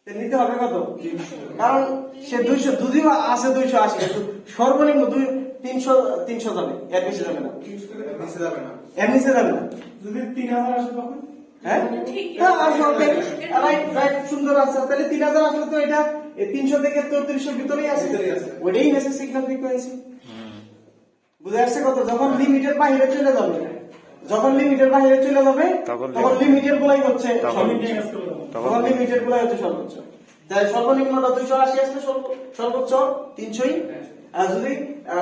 তো নিতে হবে কত? কারণ সে 200 যদিও আছে 280, কিন্তু সর্বনিম্ন 300 যাবে, এর বেশি যাবে না। এর নিচে যাবে না। যদি 3000 আসে তখন হ্যাঁ, রাইট, সুন্দর আছে। তাহলে 3000 আসলে তো এটা 300 থেকে 3400 ভিতরেই আছে, ওইটাই মেসেজ সিগন্যাল ফ্রিকোয়েন্সি। বুঝে আসছে কত? যখন লিমিটের বাইরে চলে যাবে, তখন লিমিটের গুলাই হচ্ছে তখন লিমিটের গুলাই হচ্ছে সর্বোচ্চ। তাই সর্বনিম্নটা 280 আসলে সর্বোচ্চ 300, আর যদি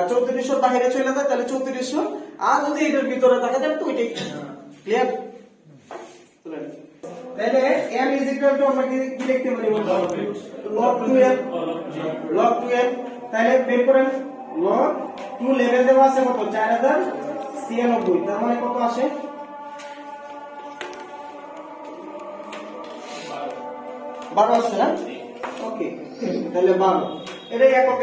3400 বাইরে চলে যায় তাহলে 3400, আর যদি এটার ভিতরে থাকে তাহলে তো ওইটাই। ক্লিয়ার? তাহলে m ইজ ইকুয়াল টু আমরা কি লিখতে পারি? log 2n, log 2n। তাহলে বের করেন log 2 লেভেল দেওয়া আছে কত? 4096। তার মানে কত আসে? 12 আসছে না? ওকে, তাহলে 12। এটা একক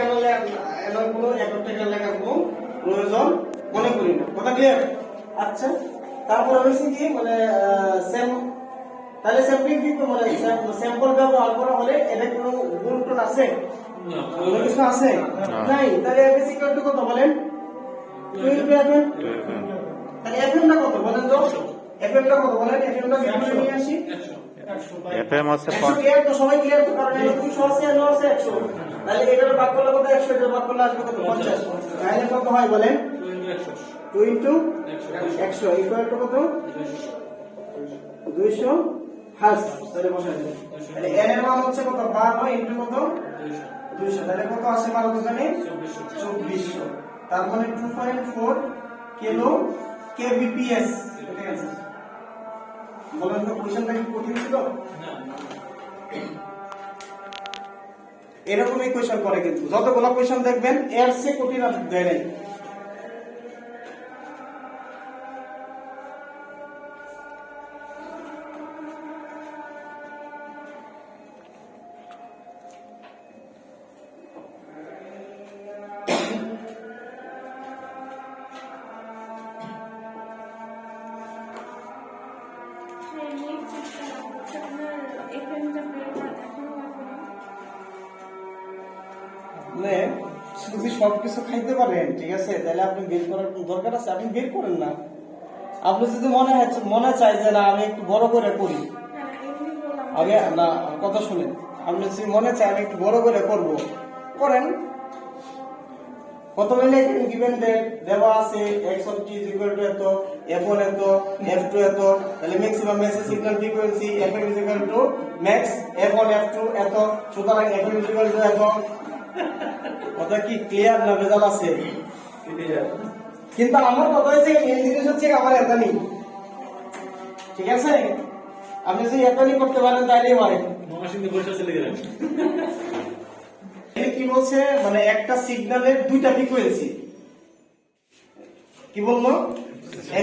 এনার কোনো একক টাকা লেখার কোনো প্রয়োজন মনে করি না। কথা ক্লিয়ার? আচ্ছা, তারপর হচ্ছে কি মানে তাহলে স্যাম্পলিং কি মানে স্যাম্পল ব্যবহার করা হলে এটা কোনো গুরুত্ব আছে? কোনো কিছু আছে? নাই। তাহলে এফএস ইকুয়াল টু কত বলেন? 12fm। তাহলে এফএম টা কত বলেন তো? এফএম টা কত বলেন? এফএম টা কিভাবে নিয়ে আসি? 100 আছে 100 ক্লিয়ার তো? সবাই ক্লিয়ার তো? কারণ এটা 200 আছে আর 9 আছে 100। তাহলে এটার ভাগ করলে কত? 100, এটার ভাগ করলে আসবে কত? 50। তাহলে কত হয় বলেন? 2 ইনটু 100 ইকুয়াল টু কত? 200 হার্জ। তাহলে বসাই দিন। তাহলে n এর মান হচ্ছে কত? 12 ইনটু কত? 200। তাহলে কত আসে 12 দুজনে? 2400। তার মানে 2.4 কিলো kbps। এটা आंसर। বলেন তো কোশ্চেনটা কি কঠিন ছিল? এরকমই কোশ্চেন করে, কিন্তু যতগুলো কোশ্চেন দেখবেন এর চেয়ে কঠিন আর দেয় নাই। আপনার এফএমটা বের করা এখনো বাকি না। মানে যদি সবকিছু খাইতে পারেন, ঠিক আছে, তাহলে আপনি বের করার দরকার আছে? আপনি বের করেন না। আপনি যদি মনে চাই যে না আমি একটু বড় করে করি, না এমনি বললাম আমি না কথা শুনেন, আপনি যদি মনে চাই আমি একটু বড় করে করব, করেন। প্রথমে লিখেন গিভেন দেওয়া আছে x of t is equal to এত, f1 এত, f2 এত, তাহলে maximum message signal frequency fm is equal to max f1 f2 এত, সুতরাং fm is equal to এত। কথা কি ক্লিয়ার না ভেজাল আছে? কিন্তু আমার কথা হচ্ছে মেন জিনিস হচ্ছে আমার এত নেই, ঠিক আছে? আপনি যদি এত নেই করতে পারেন তাইলেই হয়। মহাসিন্ধু বসে চলে গেলেন। কি বলছে মানে একটা সিগন্যালের দুইটা ফ্রিকোয়েন্সি, কি বলবো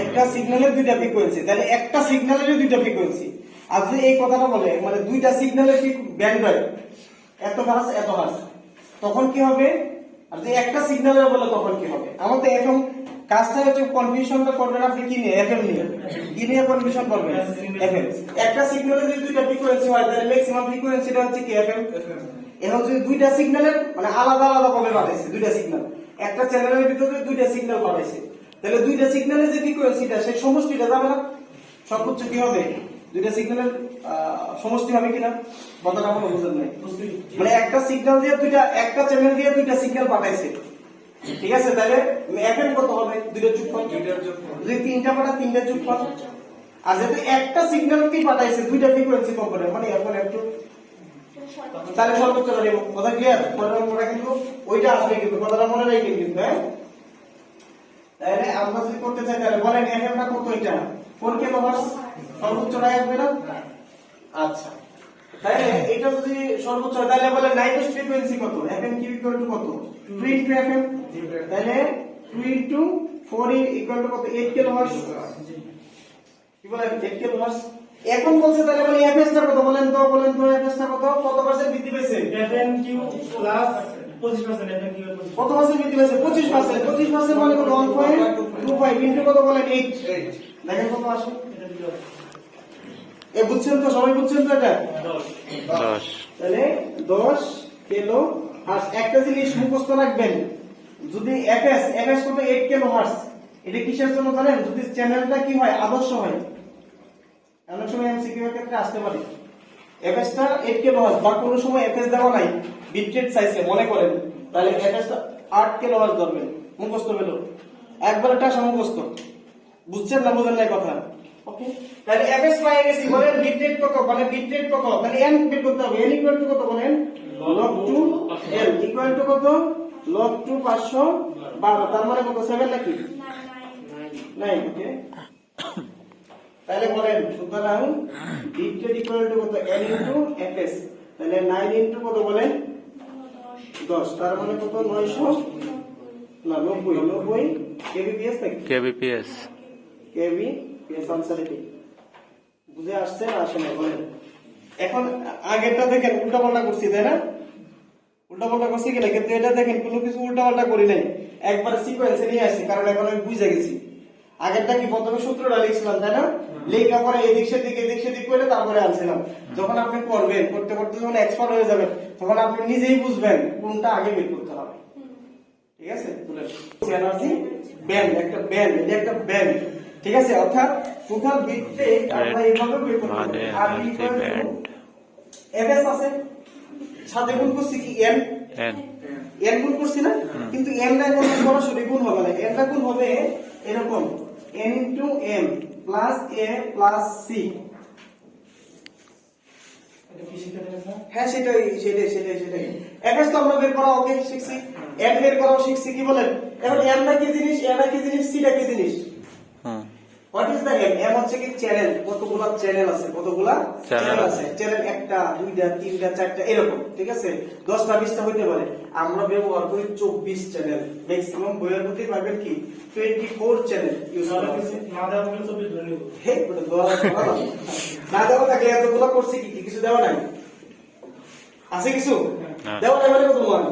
একটা সিগন্যালের দুইটা ফ্রিকোয়েন্সি, তাহলে একটা সিগন্যালের দুইটা ফ্রিকোয়েন্সি। আর যদি এই কথাটা বলে মানে দুইটা সিগন্যালের ব্যান্ড হয় এত হার্জ এত হার্জ, তখন কি হবে? আর যদি একটা সিগন্যালের বলে তখন কি হবে? আমাদের এখন কাজটা হচ্ছে কনফিউশনটা করবেন আপনি কি নিয়ে, এফএম নিয়ে। কি নিয়ে কনফিউশন করবেন? এফএম। একটা সিগন্যালের যদি দুইটা ফ্রিকোয়েন্সি হয় তাহলে ম্যাক্সিমাম ফ্রিকোয়েন্সিটা হচ্ছে কি এফএম। এখন যদি দুইটা সিগন্যালের মানে আলাদা আলাদা ভাবে পাঠাইছে, দুইটা সিগন্যাল একটা চ্যানেলের ভিতরে দুইটা সিগন্যাল পাঠাইছে, তাহলে দুইটা সিগন্যালের যে ফ্রিকোয়েন্সিটা সেই সমষ্টিটা যাবে না? সর্বোচ্চ কি হবে? দুইটা সিগন্যালের সমষ্টি হবে কিনা? কথাটা কোনো বুঝেন নাই। মানে একটা সিগন্যাল দিয়ে দুইটা, একটা চ্যানেল দিয়ে দুইটা সিগন্যাল পাঠাইছে, ঠিক আছে? তাহলে এফএম কত হবে? দুইটা যোগফল। যদি তিনটা পাঠা তিনটা যোগফল। আর যেহেতু একটা সিগন্যাল কি পাঠাইছে দুইটা ফ্রিকোয়েন্সি কম্পোনেন্ট মানে এখন একটু, তাহলে সর্বোচ্চ নেব। কথা ক্লিয়ার? পরের মোড়া কিন্তু ওইটা আসবে, কিন্তু কথাটা মনে রাখবেন কিন্তু। হ্যাঁ, তাহলে আমরা যদি করতে চাই তাহলে বলেন এফএমটা কত? এটা 4 কিলোহার্টজ সর্বোচ্চ আসবে না? আচ্ছা, তাহলে এটা যদি সর্বোচ্চ হয় তাহলে বলে নাইটেস্ট ফ্রিকোয়েন্সি কত? এফএম কিউ ইকুয়াল টু কত? 2 ইনটু এফএম। তাহলে 2 ইনটু 4 ইকুয়াল টু কত? 8 কিলোহার্টজ। কি বলেন? 8 কিলোহার্টজ। এখন বলছে তাহলে বলে এফএস টা কত? বলেন তো এফএস টা কত? কত পার্সেন্ট বৃদ্ধি পেয়েছে? FN Q plus 25%, FN Q কত পার্সেন্ট বৃদ্ধি পেয়েছে? 25%। 25% মানে কত? 1.25 ইনটু কত বলেন? 8। দেখেন কত আসে। এ বুঝছেন তো? সবাই বুঝছেন তো এটা? 10 তাহলে 10 কিলো হার্টজ। একটা জিনিস মুখস্থ রাখবেন, যদি এফএস কত? 8 কিলো হার্টজ। এটা কিসের জন্য জানেন? যদি চ্যানেলটা কি হয়? আদর্শ হয়। অনেক সময় এমসিকিউ এর ক্ষেত্রে আসতে পারে এফএস টা 8 কিলো হার্টজ বা কোনো সময় এফএস দেওয়া নাই, বিট রেট চাইছে মনে করেন, তাহলে এফএস টা 8 কিলো হার্টজ ধরবেন। মুখস্থ হলো একবার একটা মুখস্থ। বুঝছেন না বুঝেন না কথা? ওকে, তাহলে এফএস পাই গেছি। বলেন বিট রেট কত? মানে বিট রেট কত? তাহলে এন বের করতে হবে। এন ইকুয়াল টু কত? বলেন log 2 এল ইকুয়াল টু কত? log 2 512। তার মানে কত? 7 নাকি 9? ওকে, তাহলে বলেন সুতরাং বিট রেট ইকুয়াল টু কত? N into FS. তাহলে 9 ইনটু কত? বলেন 10। তার মানে কত? 900 না 90 কেবিপিএস নাকি kbps কেবিপিএস আনসার কি বুঝে আসছে না আসে না? বলেন এখন আগেরটা দেখেন উল্টা পাল্টা করছি তাই না? উল্টা পাল্টা করছি কিনা? কিন্তু এটা দেখেন কোনো কিছু উল্টা পাল্টা করি নাই, একবার সিকোয়েন্সে নিয়ে আসছি, কারণ এখন আমি বুঝে গেছি। আগেরটা কি প্রথমে সূত্রটা লিখছিলাম তাই না? লেখা পরে এদিক সেদিক করে তারপরে আনছিলাম। যখন আপনি করবেন, করতে করতে যখন এক্সপার্ট হয়ে যাবেন তখন আপনি নিজেই বুঝবেন কোনটা আগে বের করতে হবে। ঠিক আছে? এনার্জি ব্যান্ড, একটা ব্যান্ড, এটা একটা ব্যান্ড। ঠিক আছে? অর্থাৎ টোটাল বিট রেট আমরা এইভাবে বের করতে পারি। আর ব্যান্ড এফএস আছে, সাথে গুণ করছি কি এন, n এন গুণ করছি না? কিন্তু এন টা কোনো সরাসরি গুণ হবে না, এন টা গুণ হবে এরকম n into m plus a plus c। এটা কি শিখতে পেরেছেন? হ্যাঁ সেটাই। এফএস তো আমরা বের করা ওকে শিখছি, এন বের করাও শিখছি। কি বলেন? এখন এন টা কি জিনিস, এ টা কি জিনিস, সি টা কি জিনিস? Hmm what is the M? M হচ্ছে কি চ্যানেল। কতগুলা চ্যানেল আছে? কতগুলা চ্যানেল আছে? চ্যানেল একটা, দুইটা, তিনটা, চারটা এরকম। ঠিক আছে? 10টা 20টা হইতে পারে। আমরা ব্যবহার করি 24 চ্যানেল। ম্যাক্সিমাম বইয়ের মধ্যে পাবেন কি 24 চ্যানেল ইউজ করা হয়েছে। না দেওয়া হলে 24 ধরে নিব। হে ওটা না দেওয়া থাকলে এতগুলো করছি কি কিছু দেওয়া নাই? আছে কিছু দেওয়া নাই মানে কত মান?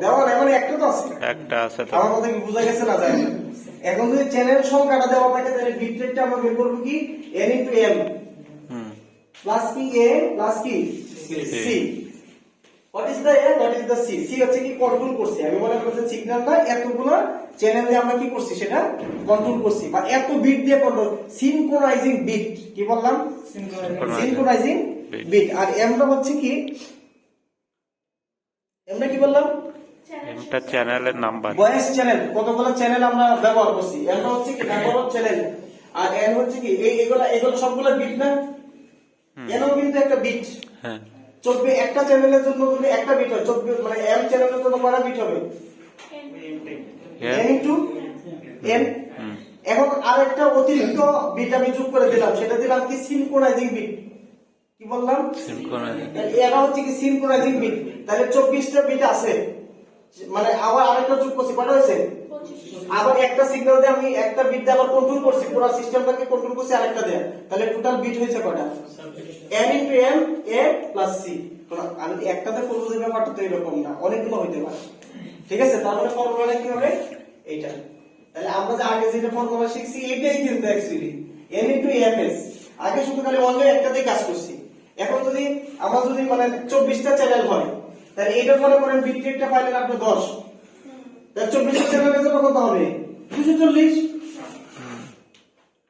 দেওয়া নাই মানে একটা তো আছে। একটা আছে তো আমার কথা কি বুঝা গেছে না? যায় না। এখন যদি চ্যানেল সংখ্যাটা দেওয়া থাকে তাহলে বিট রেটটা আমরা বের করব কি n ইনটু m প্লাস কি a প্লাস কি c। What is the a, what is the c? c হচ্ছে কি কন্ট্রোল করছি। আমি মনে করছি সিগন্যালটা এতগুলো চ্যানেল দিয়ে আমরা কি করছি সেটা কন্ট্রোল করছি, বা এত বিট দিয়ে কন্ট্রোল। সিনক্রোনাইজিং বিট, কি বললাম? সিনক্রোনাইজিং বিট। আর m টা হচ্ছে কি, m টা কি বললাম? এটা চ্যানেলের নাম্বার ভয়েস চ্যানেল। কতগুলো চ্যানেল আমরা ব্যবহার করছি, এমটা হচ্ছে কি নাম্বার অফ চ্যানেল, আর এন হচ্ছে কি এগুলো সবগুলো বিট না? এনও কিন্তু একটা বিট। হ্যাঁ 24 একটা চ্যানেলের জন্য যদি একটা বিট হয় 24 মানে এম চ্যানেলের জন্য কয়টা বিট হবে? n into n। এখন আরেকটা অতিরিক্ত বিট আমি যোগ করে দিলাম, সেটা দিলাম কি সিনক্রোনাইজিং বিট। কি বললাম? Synchronize. তাহলে এরা হচ্ছে কি সিনক্রোনাইজিং বিট। তাহলে 24টা বিট আছে, মানে আবার আরেকটা যোগ করছি, কয়টা হয়েছে? 25 আবার একটা সিগন্যাল দিয়ে আমি একটা বিট দিয়ে আবার কন্ট্রোল করছি, পুরো সিস্টেমটাকে কন্ট্রোল করছি আরেকটা দিয়ে, তাহলে টোটাল বিট হয়েছে কয়টা? n into m a plus c। আমি একটাতে করবো যে ব্যাপারটা তো এরকম না, অনেকগুলো হইতে পারে। ঠিক আছে, তার মানে ফর্মুলাটা কি হবে? এইটা। তাহলে আমরা যে আগে যেটা ফর্মুলা শিখছি এটাই কিন্তু অ্যাকচুয়ালি n into fs। আগে শুধু খালি অনলি একটাতেই কাজ করছি। এখন যদি আমার যদি মানে 24টা চ্যানেল হয়, তাহলে এটা মনে করেন বিট রেটটা পাইলেন আপনি 10, তাহলে 24টা চ্যানেলের জন্য কত হবে? 240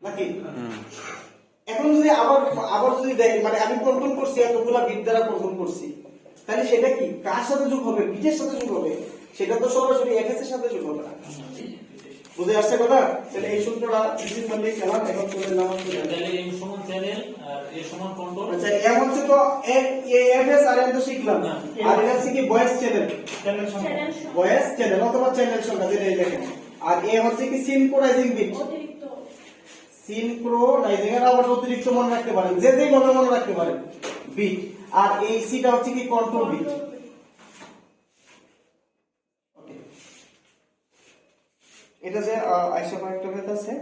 নাকি? এখন যদি আবার যদি দেখ, মানে আমি কন্ট্রোল করছি এতগুলা বিট দ্বারা কন্ট্রোল করছি, তাহলে সেটা কি কার সাথে যোগ হবে? বিটের সাথে যোগ হবে, সেটা তো সরাসরি এফএস এর সাথে যোগ হবে না। বুঝে আসছে কথা? তাহলে এই সূত্রটা ইজি করলে কেমন এখন চলে নাও। তাহলে m সমান চ্যানেল আর a সমান কন্ট্রোল। আচ্ছা, এম হচ্ছে তো এফএস আর এম তো শিখলাম, আর এটা হচ্ছে কি ভয়েস চ্যানেল, চ্যানেল সংখ্যা। চ্যানেল সংখ্যা ভয়েস চ্যানেল অথবা চ্যানেল সংখ্যা যেটাই দেখেন। আর এ হচ্ছে কি সিনক্রোনাইজিং বিট। অতিরিক্ত সিনক্রোনাইজিং এর আবার অতিরিক্ত মনে রাখতে পারেন, যে যেই ভাবে মনে রাখতে পারেন বিট। আর এই সিটা হচ্ছে কি কন্ট্রোল বিট। এটা যে আইসা কয়েকটা বেদ আছে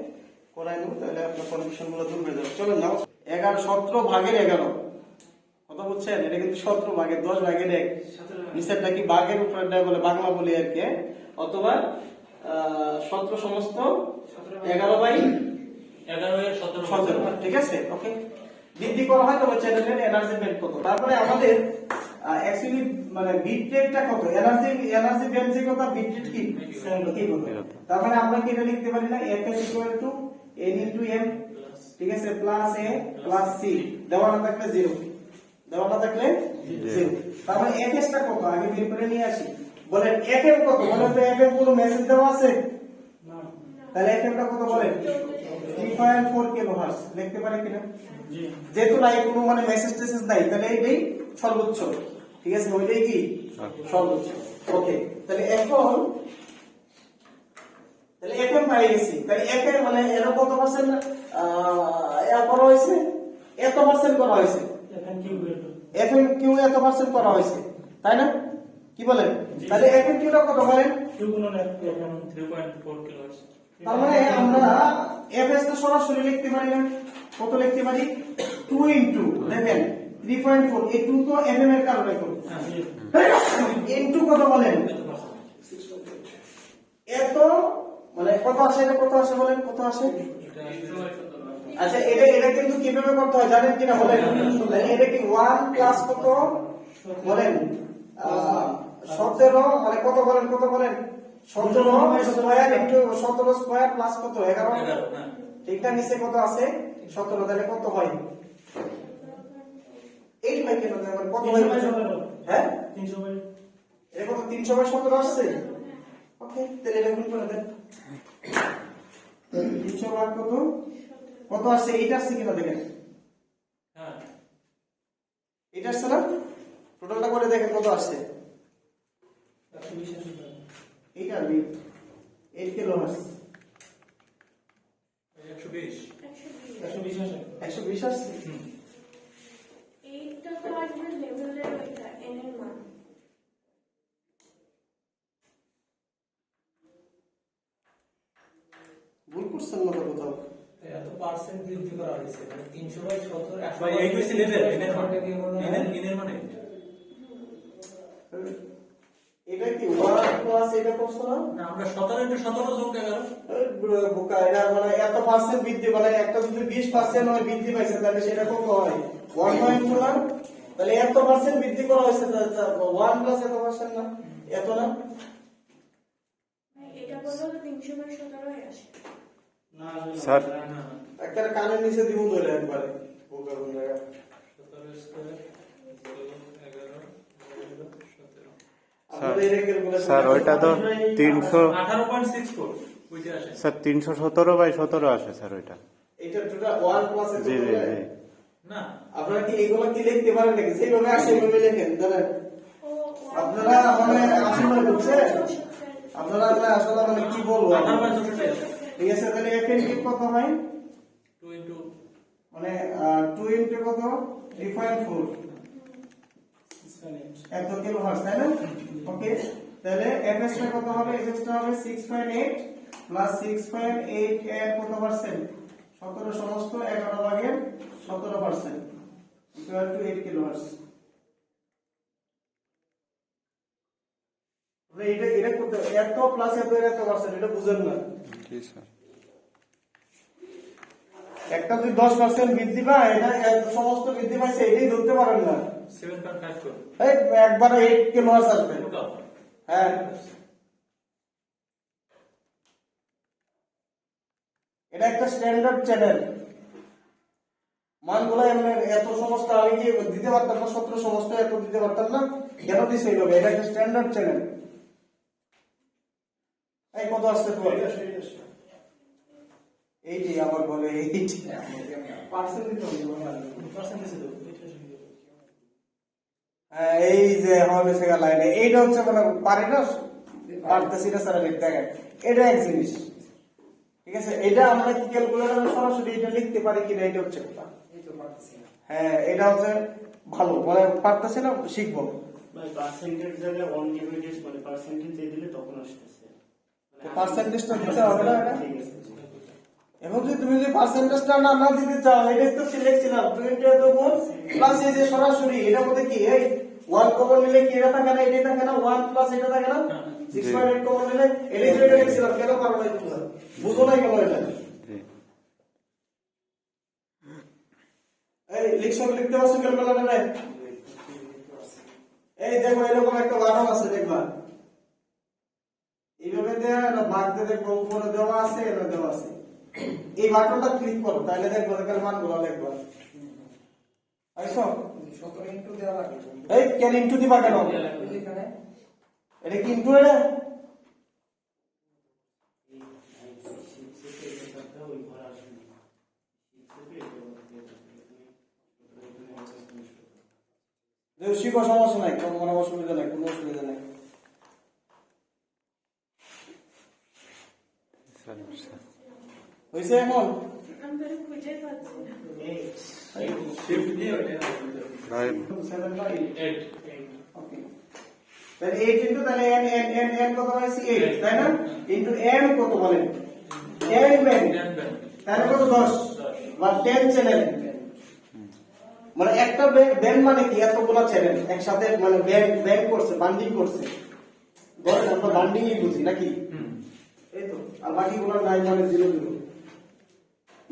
করাই নেব, তাহলে আপনার কনফিউশন গুলো দূর হয়ে যাবে। চলো নাও 11 17 ভাগের 11 কথা বলছেন, এটা কিন্তু 17 ভাগের 10 ভাগের 1 নিচেরটা কি ভাগের উপরেরটা বলে বাংলা বলি আর কি, অথবা 17 সমস্ত 11/17। ঠিক আছে, ওকে। বৃদ্ধি করা হয় তবে চ্যানেলের এনার্জি বেন্ড কত। তারপরে আমাদের অ্যাকচুয়ালি মানে বিট রেটটা কত, এনার্জি বেন্ড যে কত, বিট রেট কি কি হবে। তার মানে আমরা কি এটা লিখতে পারি না, fs = n into m, ঠিক আছে, প্লাস a প্লাস c, দেওয়া না থাকলে 0, দেওয়া না থাকলে 0। তার মানে fs টা কত আগে বের করে নিয়ে আসি। বলেন fm কত? বলেন তো fm কোনো মেসেজ দেওয়া আছে না, তাহলে fm টা কত বলেন? 3.4 কিলোহার্টজ লিখতে পারি কিনা? জি। যেহেতু নাই কোনো মানে মেসেজ টেসেজ নাই, তাহলে এটাই সর্বোচ্চ। ঠিক আছে, ওইটাই কি সর্বোচ্চ। ওকে, তাহলে এখন তাহলে এফএম পাই গেছি। তাহলে এফএম মানে এর কত পার্সেন্ট করা হয়েছে? এত পার্সেন্ট করা হয়েছে। এফএম কিউ এত পার্সেন্ট করা হয়েছে, তাই না? কি বলেন? তাহলে এফএম কিউটা কত বলেন? 3.4 কিলোহার্টজ। তার মানে আমরা এফএস টা সরাসরি লিখতে পারি না, কত লিখতে পারি? 2 ইনটু দেখেন 3.4, এই 2 তো এফএম এর কারণে তো ইনটু কত বলেন? এত মানে কত আসে, এটা কত আসে বলেন, কত আসে? আচ্ছা, এটা কিন্তু কিভাবে করতে হয় জানেন কিনা বলেন? তাহলে এটা কি 1 প্লাস কত বলেন? 17 মানে কত বলেন, কত বলেন? 17 স্কয়ার ইনটু 17 স্কয়ার প্লাস কত 11। ঠিকটা নিচে কত আছে? 17। তাহলে কত হয়? 8 বাই কেন কত হয়? হ্যাঁ 300 বাই এটা কত? 300 বাই 17 আসছে। ওকে, তাহলে এটা গুণ করে দেন। 300 ভাগ কত কত আসছে? 8 আসছে কিনা দেখেন। হ্যাঁ, এটা আসছে না? টোটালটা করে দেখেন কত আসছে। 8 আর 8 কিলো আসছে। 120 120 আসছে। এইটা তো আসবে লেভেলের ওইটা n এর মান। ভুল করছেন না তো কোথাও? এত পার্সেন্ট বৃদ্ধি করা হয়েছে মানে 300 বাই 17 ভাই এই হইছে লেভেল এনের মানে এটা কি 1 প্লাস এটা করছো না? না, আমরা 17 into 17 যোগ 11। বোকা, এটা মানে এত পার্সেন্ট বৃদ্ধি, মানে একটা যদি 20% হয় বৃদ্ধি পাইছে, তাহলে সেটা কত হয়? 1.2 না? তাহলে এত পার্সেন্ট বৃদ্ধি করা হয়েছে, 1 প্লাস এত পার্সেন্ট না, এত না? এটা বললো তো 300/17 আসে। স্যার একটা কানের নিচে দিব ধরে একবারে বোকা বন্ধা। 17 স্কয়ার স্যার ওইটা তো 300 18.64 বুঝে আসে। স্যার 317/17 আসে স্যার ওইটা। এটা টোটাল 1 প্লাস এত জি জি বলে। জি। না, আপনারা কি এগুলো কি লিখতে পারেন নাকি? সেইভাবে আসে এইভাবে লেখেন জানেন ও আপনারা, মানে আসলে বুঝছেন আপনারা, আসলে মানে কি বলবো 18.64 আসে। ঠিক আছে, তাহলে এফএন কি কত হয়? 2 into মানে 2 ইনটু কত 3.4 এত কিলোহার্টজ, তাই না? ওকে, তাহলে fs টা কত হবে? fs টা হবে 6.8 প্লাস 6.8 এর কত পার্সেন্ট? 17 সমস্ত 11 ভাগের 17% ইকুয়াল টু 8 কিলোহার্টজ। এটা করতে এত প্লাস এত পার্সেন্ট, এটা বুঝেন না? জি স্যার। একটা যদি 10% বৃদ্ধি পায়, এটা সমস্ত বৃদ্ধি পাইছে, এটাই ধরতে পারেন না। 7.54 এই একবারে 8 কিলোহার্টজ আসবে। টোটাল। হ্যাঁ, এটা একটা স্ট্যান্ডার্ড চ্যানেল। মানগুলো এমনি এত সমস্ত আমি কি দিতে পারতাম না? 17 সমস্ত এত দিতে পারতাম না? কেন দিছে এইভাবে? এটা একটা স্ট্যান্ডার্ড চ্যানেল। এই কত আসছে তো? এইটি আবার বলে এইটি পার্সেন্ট দিতে হবে। পার্সেন্ট দিছে তো এই যে হবে সেগা লাইনে এইটা হচ্ছে মানে পারি না, পারতেছি না স্যার, দেখেন এটা এক জিনিস, ঠিক আছে? এটা আমরা কি ক্যালকুলেটরে সরাসরি এটা লিখতে পারি কিনা, এটা হচ্ছে কথা। এই তো পারতেছি না। হ্যাঁ, এটা হচ্ছে ভালো, মানে পারতেছি না, শিখবো। ভাই পার্সেন্টেজ জায়গায় অন ডিভাইডেড করে পার্সেন্টেজ দিয়ে দিলে তখন আসতেছে। পার্সেন্টেজটা দিতে হবে না এটা? ঠিক আছে। এখন যদি তুমি যদি পার্সেন্টেজটা না দিতে চাও, এটাই তো সিলেক্ট ছিলাম 20 প্লাস এই যে সরাসরি এটা মধ্যে কি এই 1 কমন নিলে কি এটা থাকে না, এটাই থাকে না, 1 প্লাস এটা থাকে না, 6.8 কমন নিলে এটাই তো এটা লিখছিলাম। কেন পারো না তোমরা? বুঝো না কেন এটা? জি। এই লিখছো, লিখতে পারছো ক্যালকুলেটরে? এই দেখো এরকম একটা বাটন আছে, দেখবা এইভাবে দেয়া না, ভাগ দিয়ে দেখবো উপরে দেওয়া আছে, এটা দেওয়া আছে। এই বাটনটা ক্লিক করো, তাহলে দেখবো এখানে মানগুলো দেখবা। আইছো 17 ইনটু দেওয়া লাগে। এই কেন ইনটু দিবা কেন? এখানে এটা কি ইনটু? এটা শিখো, সমস্যা নাই, কোনো অসুবিধা নাই, কোনো অসুবিধা নাই। Sir sir. হয়েছে এখন? আমি তো খুঁজে পাচ্ছি না। শিফট দিয়ে ওটা ভাই 7 by 8 ওকে, তাহলে 8 ইনটু তাহলে n কত হয়েছে? 8, তাই না? ইনটু n কত বলেন? n ব্যান্ড, তাহলে কত? 10 বা 10 চ্যানেল। মানে একটা ব্যান্ড মানে কি? এতগুলা চ্যানেল একসাথে মানে ব্যান্ড করছে, বান্ডিং করছে। ধরেন আমরা বান্ডিংই বুঝি নাকি? এই তো, আর বাকিগুলো নাই মানে 0 0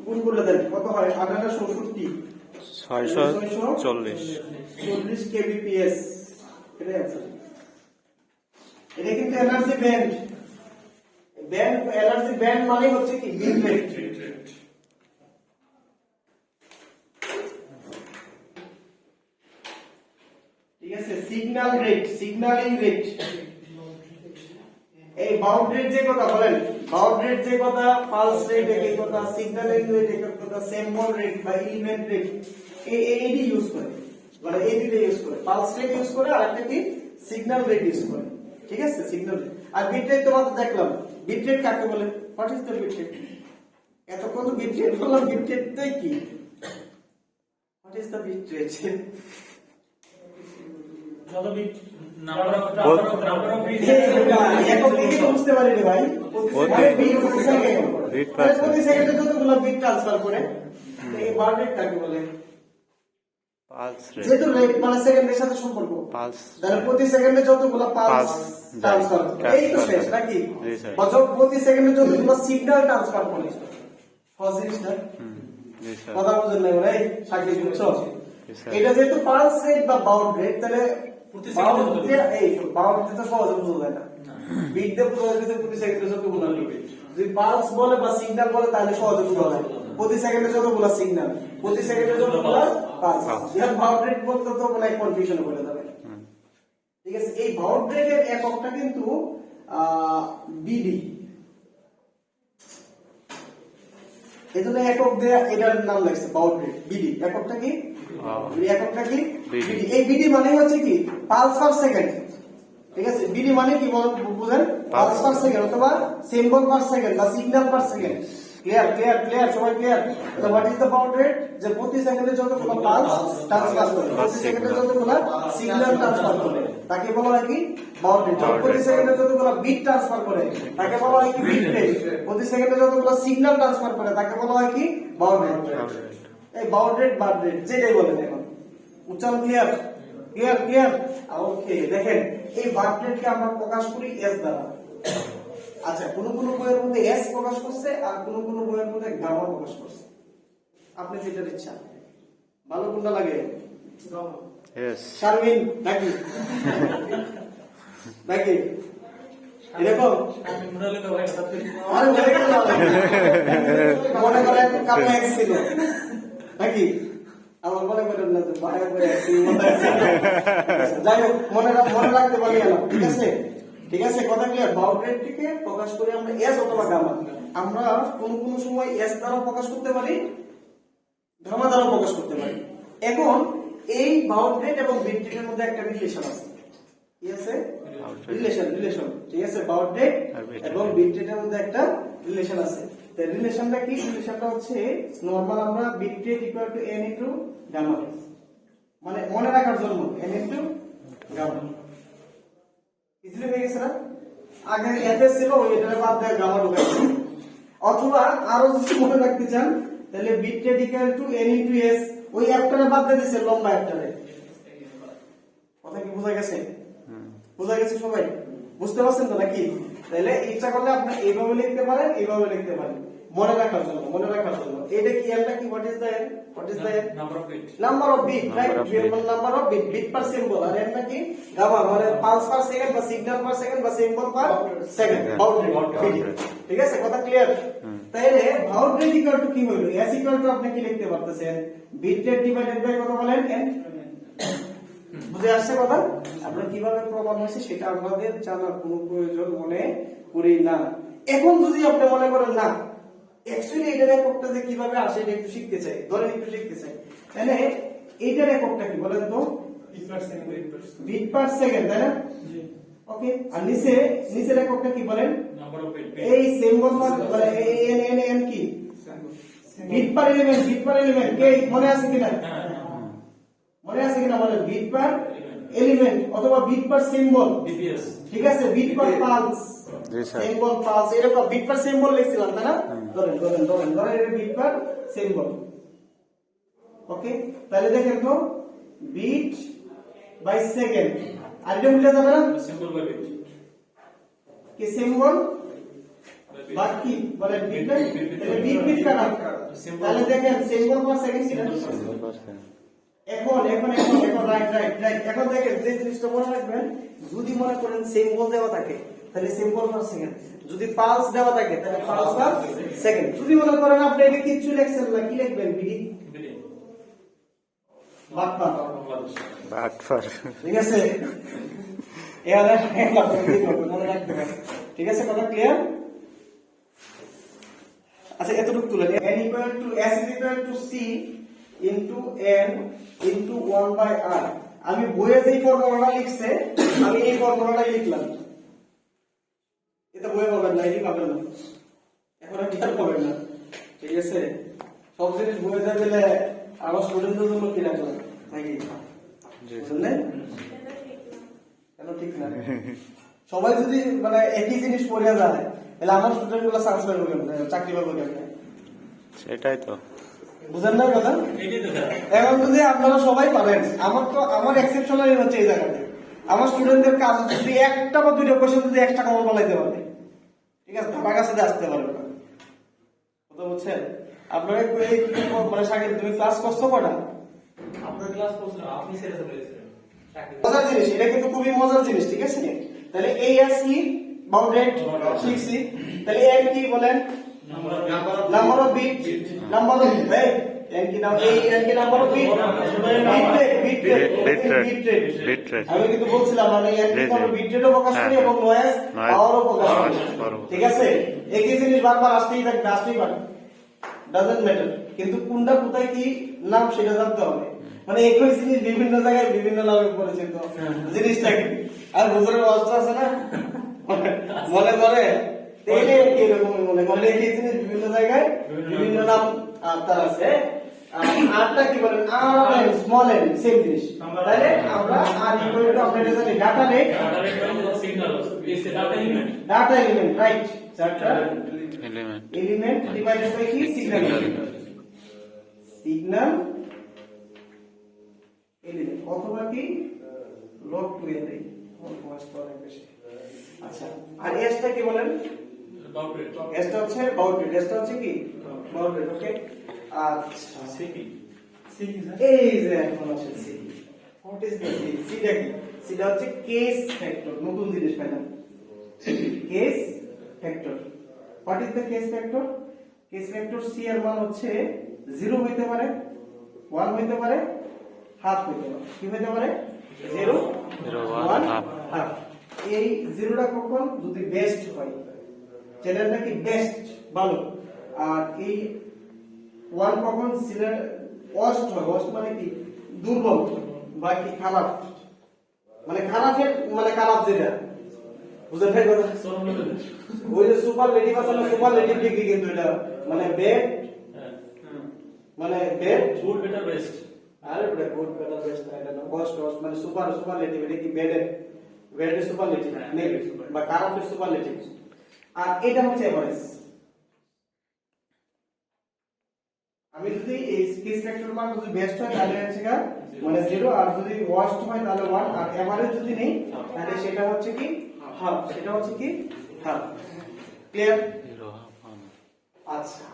গুণ করে দেন, কত হয়? 1864 640। 40 kbps, এটাই আছে। এটা কিন্তু এনার্জি ব্যান্ড। এনার্জি ব্যান্ড মানে হচ্ছে কি? Bit rate. ঠিক আছে, সিগন্যাল রেট, সিগন্যালিং রেট। এই বাউন্ড রেট যে কথা বলেন, বাউন্ড রেট যে কথা, পালস রেট একই কথা, সিগন্যালিং রেট একই কথা, সিম্বল রেট বা ইভেন্ট রেট, এইটি ইউজ করে, মানে এই দুটো ইউজ করে। পালস রেট ইউজ করে, আর একটা কি? সিগন্যাল রেট ইউজ করে। ঠিক আছে, সিগন্যাল রেট। আর বিট রেট তোমাদের দেখলাম, বিট রেট কাকে বলে? What is the bit rate? এতক্ষণ তো বিট রেট বললাম, বিট রেটটাই কি? What is the bit rate? যত বিট নাম্বার অফ বিট এখন দেখে তো বুঝতে পারি রে ভাই, আরে বিট প্রতি সেকেন্ড, বিট পার প্রতি সেকেন্ডে যতগুলো বিট ট্রান্সফার করে, এই বার রেট কাকে বলে? Pulse rate. যেহেতু রেট মানে সেকেন্ডের সাথে সম্পর্ক, পালস তাহলে প্রতি সেকেন্ডে যতগুলো পালস পালস ট্রান্সফার, এই তো শেষ নাকি? জি স্যার। বা প্রতি সেকেন্ডে যতগুলো সিগন্যাল ট্রান্সফার করে, সহজ জিনিস না? জি স্যার। কথা বুঝেন না ভাই? সাক্ষী বুঝছো? জি স্যার। এটা যেহেতু পালস রেট বা বাউন্ড রেট, তাহলে প্রতি সেকেন্ডে বাউন্ড এই বাউন্ড রেট তো সহজে বোঝা যায় না। বিট দিয়ে বোঝা যায় প্রতি সেকেন্ডে যতগুলো বিট। যদি পালস বলে বা সিগন্যাল বলে তাহলে সহজে বোঝা যায়। প্রতি সেকেন্ডে যতগুলো সিগন্যাল, প্রতি সেকেন্ডে যতগুলো পালস। এখন বাউন্ড রেট বলতে তো মানে কনফিউশন হয়ে যাবে। ঠিক আছে, এই বাউন্ড রেটের এককটা কিন্তু বিডি। এজন্য একক দেয়া, এটার নাম লাগছে বাউন্ড রেট, বিডি। এককটা কি? এককটা কি? বিডি। এই বিডি মানে হচ্ছে কি? Pulse per second. ঠিক আছে, বিডি মানে কি বুঝেন? পালস পার সেকেন্ড অথবা সিম্বল পার সেকেন্ড বা সিগন্যাল পার সেকেন্ড। ক্লিয়ার সবাই ক্লিয়ার। তাহলে what is the bound rate? যে প্রতি সেকেন্ডে যতগুলো পালস ট্রান্সফার করে, প্রতি সেকেন্ডে যতগুলো সিগন্যাল ট্রান্সফার করে তাকে বলা হয় কি বাউন্ড রেট। প্রতি সেকেন্ডে যতগুলো বিট ট্রান্সফার করে তাকে বলা হয় কি বিট রেট। প্রতি সেকেন্ডে যতগুলো সিগন্যাল ট্রান্সফার করে তাকে বলা হয় কি বাউন্ড রেট। এই বাউন্ড রেট বার্ড রেট যেটাই বলেন এখন উচ্চারণ ক্লিয়ার ওকে। দেখেন এই বার্ড রেটকে আমরা প্রকাশ করি এস দ্বারা। আচ্ছা, কোন বইয়ের মধ্যে এস প্রকাশ করছে আর কোন বইয়ের মধ্যে গামা প্রকাশ করছে। আপনি যেটা ইচ্ছা, ভালো কোনটা লাগে? Yes. শারমিন নাকি এরকম আমি মনে হলো ভাই সাথে আরে বলে গেল না। মনে করেন কাপে এক্স ছিল নাকি, আমার মনে করেন না যে বাইরে করে এক্স যাই হোক, মনে রাখতে পারি না। ঠিক আছে কথা ক্লিয়ার। বাউন্ড রেটটিকে প্রকাশ করি আমরা এস অথবা গামা। আমরা কোন সময় এস দ্বারা প্রকাশ করতে পারি, গামা দ্বারা প্রকাশ করতে পারি। এখন এই বাউন্ড রেট এবং বিট রেটের মধ্যে একটা রিলেশন আছে। কি আছে? রিলেশন। ঠিক আছে, বাউন্ড রেট এবং বিট রেটের মধ্যে একটা রিলেশন আছে। তো রিলেশনটা কি? রিলেশনটা হচ্ছে নরমাল আমরা bit rate equal to n into gamma, মানে মনে রাখার জন্য n ইনটু গামা। ইজিলি হয়ে গেছে না? আগে এফএস ছিল, ওই এটার বাদ দিয়ে গামা ঢুকাইছে। অথবা আরো যদি মনে রাখতে চান তাহলে bit rate equal to n into s, ওই একটারে বাদ দিয়ে দিয়েছে লম্বা একটারে। কথা কি বোঝা গেছে? বোঝা গেছে সবাই? বুঝতে পারছেন তো নাকি? তাহলে ইচ্ছা করলে আপনি এইভাবে লিখতে পারেন, এইভাবে লিখতে পারেন, মনে রাখার জন্য। এটা কি? এটা কি? What is the number of bit number of bit, right? Number of bit per symbol. আর এটা কি? গামা, মানে পালস পার সেকেন্ড বা সিগন্যাল পার সেকেন্ড বা symbol per second. Baud rate. ঠিক আছে, কথা ক্লিয়ার? তাহলে বাউন্ড রেট ইকুয়াল টু কি হলো? s ইকুয়াল টু আপনি কি লিখতে পারতেছেন? বিট রেট ডিভাইডেড বাই কত বলেন? n। বুঝে আসছে কথা? আপনারা কিভাবে প্রমাণ হয়েছে সেটা আমাদের জানার কোনো প্রয়োজন মনে করি না। এখন যদি আপনি মনে করেন না অ্যাকচুয়ালি এটার এককটা যে কিভাবে আসে এটা একটু শিখতে চাই, ধরেন একটু শিখতে চাই, তাহলে এইটার এককটা কি বলেন তো? বিট পার সেকেন্ড, তাই না? ওকে। আর নিচের এককটা কি বলেন? নাম্বার অফ বিট এই সিম্বল মানে n কি? বিট পার এলিমেন্ট কে মনে আছে কিনা? বলেন বিট পার এলিমেন্ট অথবা বিট পার সিম্বল। বিপিএস ঠিক আছে, বিট পার পালস, জি স্যার। সিম্বল পালস, এরকম বিট পার সিম্বল লিখছিলাম তাই না? ধরেন এটা বিট পার সিম্বল। ওকে, তাহলে দেখেন তো বিট বাই সেকেন্ড, আর এটা মিলে যাবে না? সিম্বল বাই বিট কি সিম্বল বা কি বলেন? বিট বাই, তাহলে বিট কাটা। তাহলে দেখেন সিম্বল পার সেকেন্ড কি না? এখন রাইট। এখন দেখেন যে জিনিসটা মনে রাখবেন, যদি মনে করেন সিম্বল দেওয়া থাকে তাহলে সিম্বল পার সেকেন্ড, যদি পালস দেওয়া থাকে তাহলে পালস পার সেকেন্ড। যদি মনে করেন আপনি এটা কিচ্ছু লিখছেন না, কি লিখবেন? বিডি বাটপা। বাটফার। ঠিক আছে, মনে রাখতে হবে। ঠিক আছে, কথা ক্লিয়ার? আচ্ছা, এতটুকু তুলে নিন। n equal to s is equal to c into n into 1 by r। আমি বইয়ে যে ফর্মুলাটা লিখছে আমি এই ফর্মুলাটাই লিখলাম। এটা বইয়ে পাবেন না, এটি পাবেন না, এখন আর টিচার পাবেন না। ঠিক আছে, সব জিনিস বইয়ে যা গেলে আমার স্টুডেন্টদের জন্য কি রাখলাম নাকি? বুঝলেন? কেন ঠিক না? সবাই যদি মানে একই জিনিস পড়ে যায় তাহলে আমার স্টুডেন্ট গুলো চান্স পাবে কেমনে, চাকরি পাবে কেমনে? সেটাই তো। বুঝেন না কথা? এটাই তো স্যার। এখন যদি আপনারা সবাই পারেন, আমার এক্সেপশনাল হচ্ছে এই জায়গাতে আমার স্টুডেন্টদের কাজ যদি একটা বা দুইটা কোশ্চেন যদি এক্সট্রা কমন বলাইতে পারে, ঠিক আছে, তার কাছে আসতে পারবে না। কথা বুঝছেন? আপনারা এই মানে সাকিব তুমি ক্লাস করছো কটা? আপনার ক্লাস করছিল, আপনি সেটা বলেছিলেন। মজার জিনিস, এটা কিন্তু খুবই মজার জিনিস। ঠিক আছে, তাহলে এই এস কি বাউন্ড রেট শিখছি, তাহলে এন কি বলেন? Number of bit, number of n কি নাম এই n কি নাম্বার অফ বিট রেট। আমি কিন্তু বলছিলাম মানে n কি আমরা বিট রেটও প্রকাশ করি এবং নয়েজ পাওয়ারও প্রকাশ করি। ঠিক আছে, একই জিনিস বারবার আসতেই পারে, ডাজন্ট ম্যাটার, কিন্তু কোনটা কোথায় কি নাম সেটা জানতে হবে। মানে একই জিনিস বিভিন্ন জায়গায় বিভিন্ন নামে পরিচিত জিনিসটা কি। আর হুজুরের অস্ত্র আছে না, মনে করে তাহলে কি এরকম মনে করেন এই জিনিস বিভিন্ন জায়গায় বিভিন্ন নাম তার আছে। আরটা কি বলেন, R and small N same জিনিস। তাহলে আমরা আর ইকুয়াল টু আমরা এটা জানি data rate, signal is a data element. Data element, right, data element element divided by কি সিগন্যাল এলিমেন্ট, সিগন্যাল এলিমেন্ট অথবা কি লগ টু এর এই অল্প আসতে অনেক বেশি। আচ্ছা, আর এসটা কি বলেন, About it. এসটা হচ্ছে বাউন্ডারি, এসটা হচ্ছে কি বাউন্ডারি। ওকে, আচ্ছা City. এই যে এখন আছে C. What is the C? সিটা কি? সিটা হচ্ছে কেস ফ্যাক্টর, নতুন জিনিস পাইলাম, case factor. What is the case factor? Case factor C এর মান হচ্ছে 0 হইতে পারে, 1 হইতে পারে, হাফ হইতে পারে। কি হইতে পারে? 0, 1, হাফ। এই 0টা কখন? যদি বেস্ট হয়, চ্যানেলটা কি বেস্ট ভালো, আর এই 1 কখন ওয়াস্ট হয়, ওয়াস্ট মানে কি দুর্বল বা কি খারাপ, মানে খারাপের মানে খারাপ যেটা, বুঝলেন ভাই কথা? Some level. ওই যে সুপারলেটিভ আছে না, সুপারলেটিভ ডিগ্রি কিন্তু এটা মানে বেড, মানে বেড Good, better, best. আর এটা গুড বেটার বেস্ট এটা না, ওয়াস্ট ওয়াস্ট মানে সুপারলেটিভ, এটা কি বেডের সুপারলেটিভ নেই বা খারাপের সুপারলেটিভ। আর এটা হচ্ছে এভারেজ। আমি যদি এই কেস ফ্যাক্টর মান যদি বেস্ট হয় তাহলে হচ্ছে মানে 0, আর যদি ওয়ার্স্ট হয় তাহলে 1, আর এভারেজ যদি নেই তাহলে সেটা হচ্ছে কি হাফ, সেটা হচ্ছে কি হাফ। ক্লিয়ার? আচ্ছা,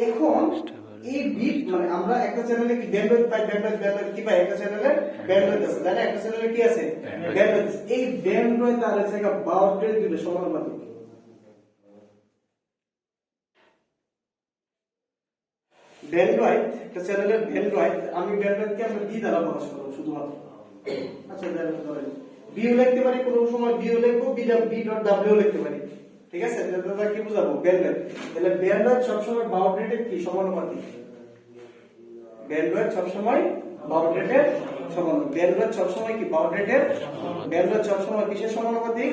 এখন এই বিট মানে আমরা একটা চ্যানেলে কি ব্যান্ডউইথ পাই, ব্যান্ডউইথ কি পাই, একটা চ্যানেলে ব্যান্ডউইথ আছে, তাই না? একটা চ্যানেলে কি আছে? ব্যান্ডউইথ। এই ব্যান্ডউইথ আর হচ্ছে বাউন্ডারি দিলে সমানুপাতিক। ব্যান্ডউইথ, একটা চ্যানেলের ব্যান্ডউইথ, আমি ব্যান্ডউইথকে আমরা ডি দ্বারা প্রকাশ করব শুধুমাত্র। আচ্ছা, ধরেন বিও লিখতে পারি, কোনো সময় বিও লিখবো, বি ডট ডব্লিউ লিখতে পারি, ঠিক আছে? এটা কি বুঝাবো? ব্যান্ডউইথ। তাহলে ব্যান্ডউইথ সবসময় বাউন্ডারির কি সমানুপাতিক, ব্যান্ডউইথ সবসময় বাউন্ডারির সমানুপাতিক, ব্যান্ডউইথ সবসময় কি বাউন্ডারির, ব্যান্ডউইথ সবসময় কিসের সমানুপাতিক?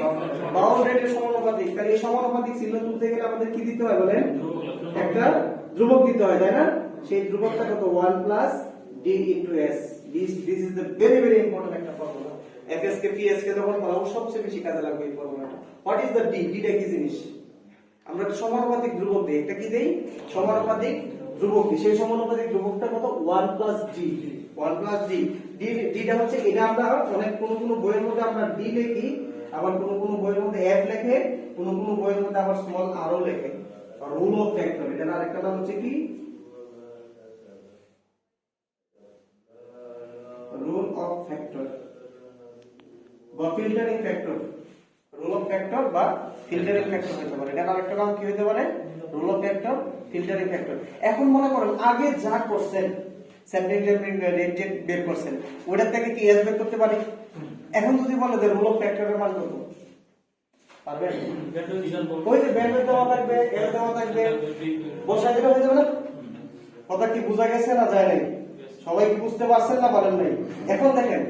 বাউন্ডারির সমানুপাতিক। তাহলে এই সমানুপাতিক চিহ্ন তুলতে গেলে আমাদের কি দিতে হয় বলেন? একটা ধ্রুবক দিতে হয়, তাই না? সেই ধ্রুবকটা কত? 1 plus D into S. This is the very very important একটা ফর্মুলা। এফএস কে পিএস কে যখন পড়াবো সবচেয়ে বেশি কাজে লাগবে এই ফর্মুলাটা। What is the D? ডিটা কি জিনিস? আমরা একটা সমানুপাতিক ধ্রুবক দেই, একটা কি দেই? সমানুপাতিক ধ্রুবক দিই। সেই সমানুপাতিক ধ্রুবকটা কত? 1 প্লাস ডি। 1 plus D. ডিটা হচ্ছে, এটা আমরা অনেক কোন বইয়ের মধ্যে আমরা ডি লিখি, আবার কোন বইয়ের মধ্যে এফ লেখে, কোন বইয়ের মধ্যে আবার স্মল আর ও লেখে। রুল অফ ফ্যাক্টর, এটার আরেকটা নাম হচ্ছে কি? রুল অফ ফ্যাক্টর বা filtering factor. Rule of factor বা ফিল্টারিং ফ্যাক্টর হতে পারে। এটার আরেকটা নাম কি হতে পারে? Rule of factor, filtering factor. এখন মনে করেন আগে যা করছেন, স্যাম্পলিং রেট বের করছেন, ওটা থেকে কি এস বের করতে পারি? এখন যদি বলে যে রুল অফ ফ্যাক্টরের মান কত, পারবেন? ওই যে ব্যান্ডউইথ দেওয়া থাকবে, এর দেওয়া থাকবে, বসাই দিলে হয়ে যাবে না? কথা কি বোঝা গেছে না যায় নাই? সবাই কি বুঝতে পারছেন না পারেন নাই? এখন দেখেন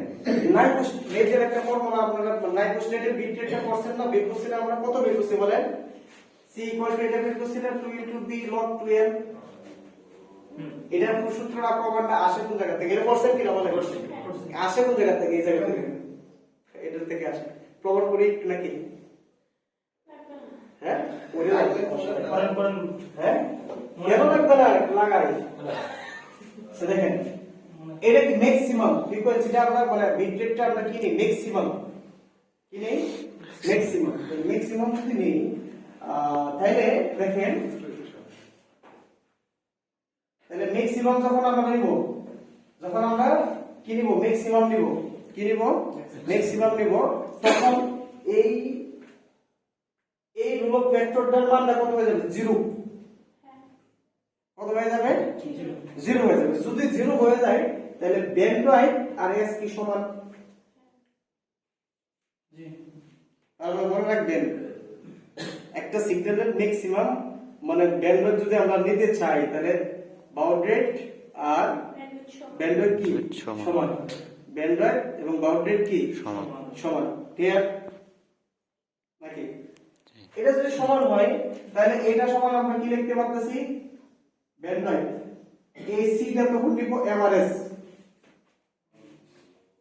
নাইকোস রেটের একটা ফর্মুলা, আপনারা নাইকোস রেটের বিট রেটটা করছেন না, বের করছেন আমরা কত বের করছি বলেন? c ইকুয়াল টু এটা বের করছিলেন 2 ইনটু b log 2n। এটার সূত্রটা প্রমাণটা আসে কোন জায়গা থেকে? এটা করছেন কি না বলেন? আসে কোন জায়গা থেকে? এই জায়গা থেকে, এটা থেকে আসে। প্রমাণ করি নাকি? হ্যাঁ, ওরে লাগবে, হ্যাঁ কেন লাগবে না? লাগাই। দেখেন এটা কি ম্যাক্সিমাম ফ্রিকোয়েন্সিটা আমরা মানে বিট রেটটা আমরা কি নেই? ম্যাক্সিমাম কি নেই? ম্যাক্সিমাম। ম্যাক্সিমাম যদি নেই তাহলে দেখেন, তাহলে ম্যাক্সিমাম যখন আমরা নিব, যখন আমরা কি নিব? ম্যাক্সিমাম নিব। কি নিব? ম্যাক্সিমাম নিব। তখন এই রুল অফ ফ্যাক্টরটার মানটা কত হয়ে যাবে? 0। কত হয়ে যাবে? 0 হয়ে যাবে। যদি 0 হয়ে যায় তাহলে ব্যান্ডউইথ আর এস কি সমান? জি। আর মনে রাখবেন, একটা সিগন্যালের ম্যাক্সিমাম মানে ব্যান্ডউইথ যদি আমরা নিতে চাই তাহলে বাউন্ডেড আর ব্যান্ডউইথ কি সমান? ব্যান্ডউইথ এবং বাউন্ডেড কি সমান? ক্লিয়ার নাকি? এটা যদি সমান হয় তাহলে এটা সমান আমরা কি লিখতে পারতেছি ব্যান্ডউইডথ এই সিটা তখন লিখব এভারেজ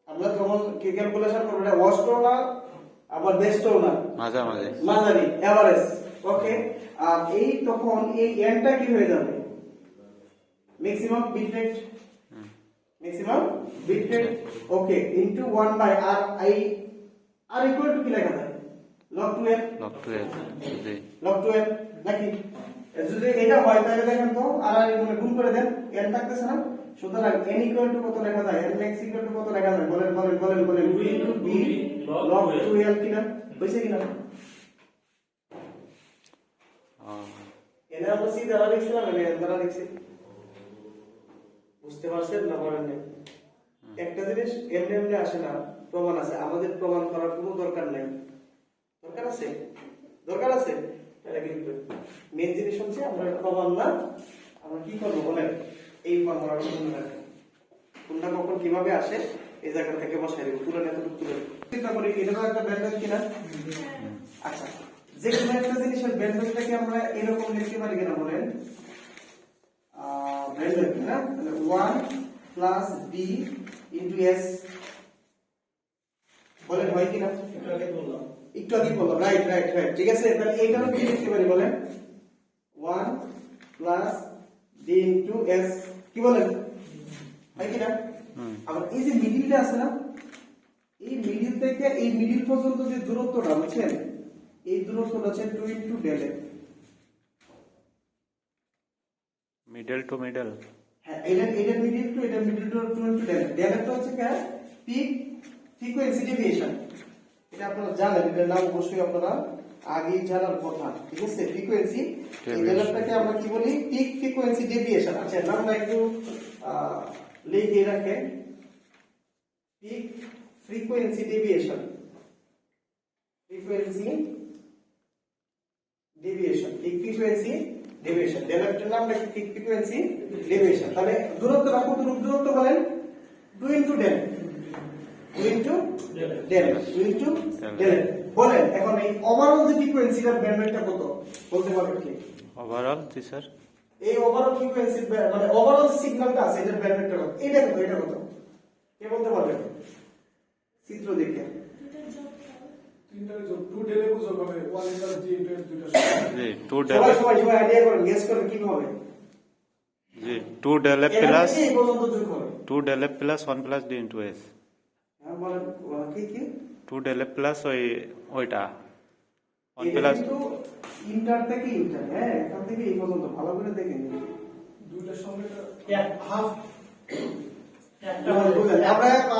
আমরা যখন কি ক্যালকুলেশন করব এটা ওয়ার্স্টও না আবার বেস্টও না মাঝামাঝি মাঝারি এভারেজ ওকে আর এই তখন এই এনটা কি হয়ে যাবে maximum bit rate okay into 1 by R I R equal to কি লেখা যায় log 2n log two L G log 2n নাকি যদি এটা হয় তাহলে দেখেন তো আর মানে গুণ করে দেন n থাকতেছে না সুতরাং n ইকুয়াল টু কত লেখা যায় n max ইকুয়াল টু কত লেখা যায় বলেন 2 into b log log 2l কিনা হইছে কিনা এনে আমরা সি দ্বারা লিখছিলাম মানে n দ্বারা লিখছি বুঝতে পারছেন না বলেন একটা জিনিস এমনি এমনি আসে না প্রমাণ আছে আমাদের প্রমাণ করার কোনো দরকার নেই দরকার আছে এটা কিন্তু মেন জিনিস হচ্ছে আমরা প্রমাণ না আমরা কি করব বলেন এই ফর্মুলাটা মনে রাখেন কোনটা কখন কিভাবে আসে এই জায়গা থেকে বসাই দেব তুলে তুলে চিন্তা করি এটা তো একটা ব্যান্ডউইথ কিনা আচ্ছা যে কোনো একটা জিনিসের ব্যান্ডউইথটাকে আমরা এরকম লিখতে পারি কিনা বলেন ব্যান্ডউইথ না তাহলে 1 প্লাস বি ইনটু এস বলেন হয় কিনা একটু আগে বললাম রাইট ঠিক আছে তাহলে এইখানে কি লিখতে পারি বলেন 1 প্লাস d ইনটু s কি বলেন হয় কিনা আবার এই যে মিডলটা আছে না এই মিডল থেকে এই মিডল পর্যন্ত যে দূরত্বটা বুঝছেন এই দূরত্বটা হচ্ছে 2 into del f middle to middle হ্যাঁ এটা middle to 2 into del del f হচ্ছে কি পিক ফ্রিকোয়েন্সি ডেভিয়েশন এটা আপনারা জানেন এটার নাম অবশ্যই আপনারা আগেই জানার কথা ঠিক আছে ফ্রিকোয়েন্সি এই ডেলটাকে আমরা কি বলি পিক ফ্রিকোয়েন্সি ডেভিয়েশন আচ্ছা নামটা একটু লিখে রাখেন peak frequency deviation peak frequency deviation ডেলটার নামটা কি পিক ফ্রিকোয়েন্সি ডেভিয়েশন তাহলে দূরত্বটা কত দূরত্ব বলেন 2 ইনটু ডেল 2 ইনটু ডেল বলেন এখন এই ওভারঅল যে ফ্রিকোয়েন্সিটার ব্যান্ডউইথটা কত বলতে পারবেন কি ওভারঅল জি স্যার এই ওভারঅল ফ্রিকোয়েন্সি মানে ওভারঅল সিগন্যালটা আছে এটার ব্যান্ডউইথটা কত এটা কত কে বলতে পারবেন চিত্র দেখে তিনটার যোগ 2 ডেলে যোগ হবে 1 প্লাস d ইনটু s দুইটা জি 2 ডেল সবাই আইডিয়া করেন গেস করেন কি হবে জি 2 ডেল এফ প্লাস এই পর্যন্ত যোগ হবে 2 del F plus 1 plus D into S হ্যাঁ বলেন কি 2 ডেল এফ প্লাস ওইটা 1 এটা প্লাস কিন্তু ইন্টার থেকে ইন্টার হ্যাঁ এখান থেকে এই পর্যন্ত ভালো করে দেখেন দুইটার সঙ্গে হাফ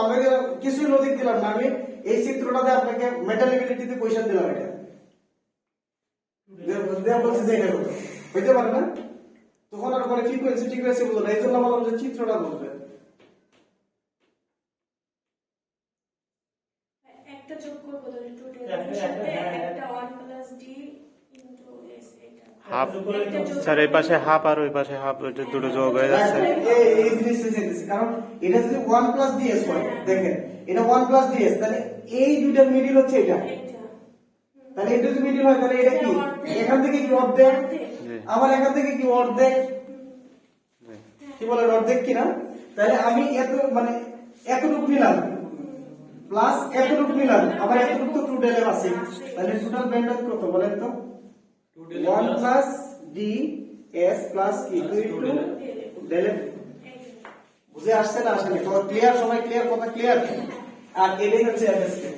আমরা কিছু লজিক দিলাম না আমি এই চিত্রটাতে আপনাকে মেটালিবিলিটিতে পয়সা দিলাম এটা দেয়া বলছে যে এটা হইতে পারে না তখন আর মানে ফ্রিকোয়েন্সি বুঝলো না এই জন্য বললাম যে চিত্রটা বুঝবেন একটা যোগ করবো তাহলে টোটাল সাথে একটা 1 প্লাস d ইনটু s এটা হাফ স্যার এই পাশে হাফ আর ওই পাশে হাফ ওইটা দুটো যোগ হয়ে যাচ্ছে এই জিনিসটা চাইতেছি কারণ এটা যদি 1 প্লাস ds হয় দেখেন এটা 1 প্লাস ds তাহলে এই দুইটার মিডল হচ্ছে এটা তাহলে এটা যদি মিডল হয় তাহলে এটা কি এখান থেকে কি অর্ধেক আবার এখান থেকে কি অর্ধেক কি বলে অর্ধেক কি না তাহলে আমি এত মানে এতটুকু নিলাম প্লাস এতটুকু নিলাম আবার এতটুকু তো 2 ডেল আছে তাহলে টোটাল ব্যান্ডউইথ কত বলেন তো 1 প্লাস ডি এস প্লাস কি 2 ইনটু ডেল এফ বুঝে আসছে না আসলে তো ক্লিয়ার সবাই ক্লিয়ার কথা ক্লিয়ার আর এটাই হচ্ছে এমএসকে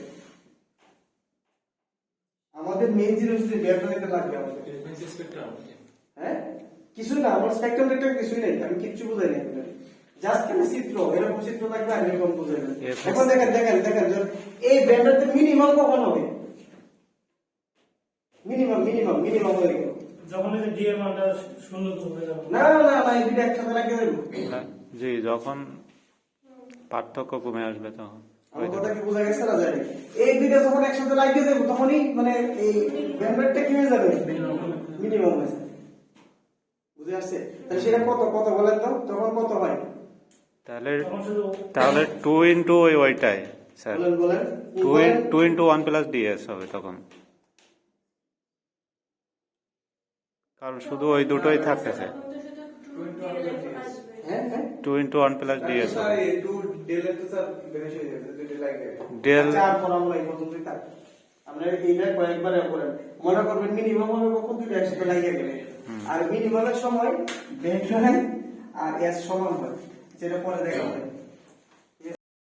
আমাদের মেইন জিনিস যে বের করতে লাগবে আমাদের স্পেকট্রাম হ্যাঁ কিছু না আমার স্পেকট্রাম দেখতে কিছুই নেই আমি কিচ্ছু বুঝাই না জাস্ট খালি চিত্র এরকম চিত্র থাকবে আমি এরকম বুঝাই না এখন দেখেন এই ব্যান্ডারতে মিনিমাম কখন হবে মিনিমাম হয়ে গেল যখন এই ডি এর মানটা শূন্য হয়ে যাবে না এই দুটো একসাথে লাগিয়ে দেবো জি যখন পার্থক্য কমে আসবে তখন আমার কথা কি বোঝা গেছে না জানি এই দুটো যখন একসাথে লাগিয়ে দেবো তখনই মানে এই ব্যান্ডারটা কি হয়ে যাবে মিনিমাম হয়ে যাবে বুঝে আসছে তাহলে সেটা কত বলেন তো তখন কত হয় তাহলে 2 ইনটু ওইটাই স্যার বলেন 2 ইনটু 1 প্লাস ডিএস হবে তখন কারণ শুধু ওই দুটোই থাকতেছে। তখন তো শুধু 2 আসবে। হ্যাঁ হ্যাঁ 2 × 1 + ds স্যার এই 2 ডেলের তো স্যার বেশি হয়ে যাবে দুটো লাগে ডেল চার ফর্মুলা এই পর্যন্তই থাকবে। আমরা এইটা কয়েকবার করেন, মনে করবেন মিনিমাম হবে কখন দুটো একসাথে লাগিয়ে গেলে, আর মিনিমামের সময় ডেল্টা আর এস সমান হয়, যেটা পরে দেখা হবে।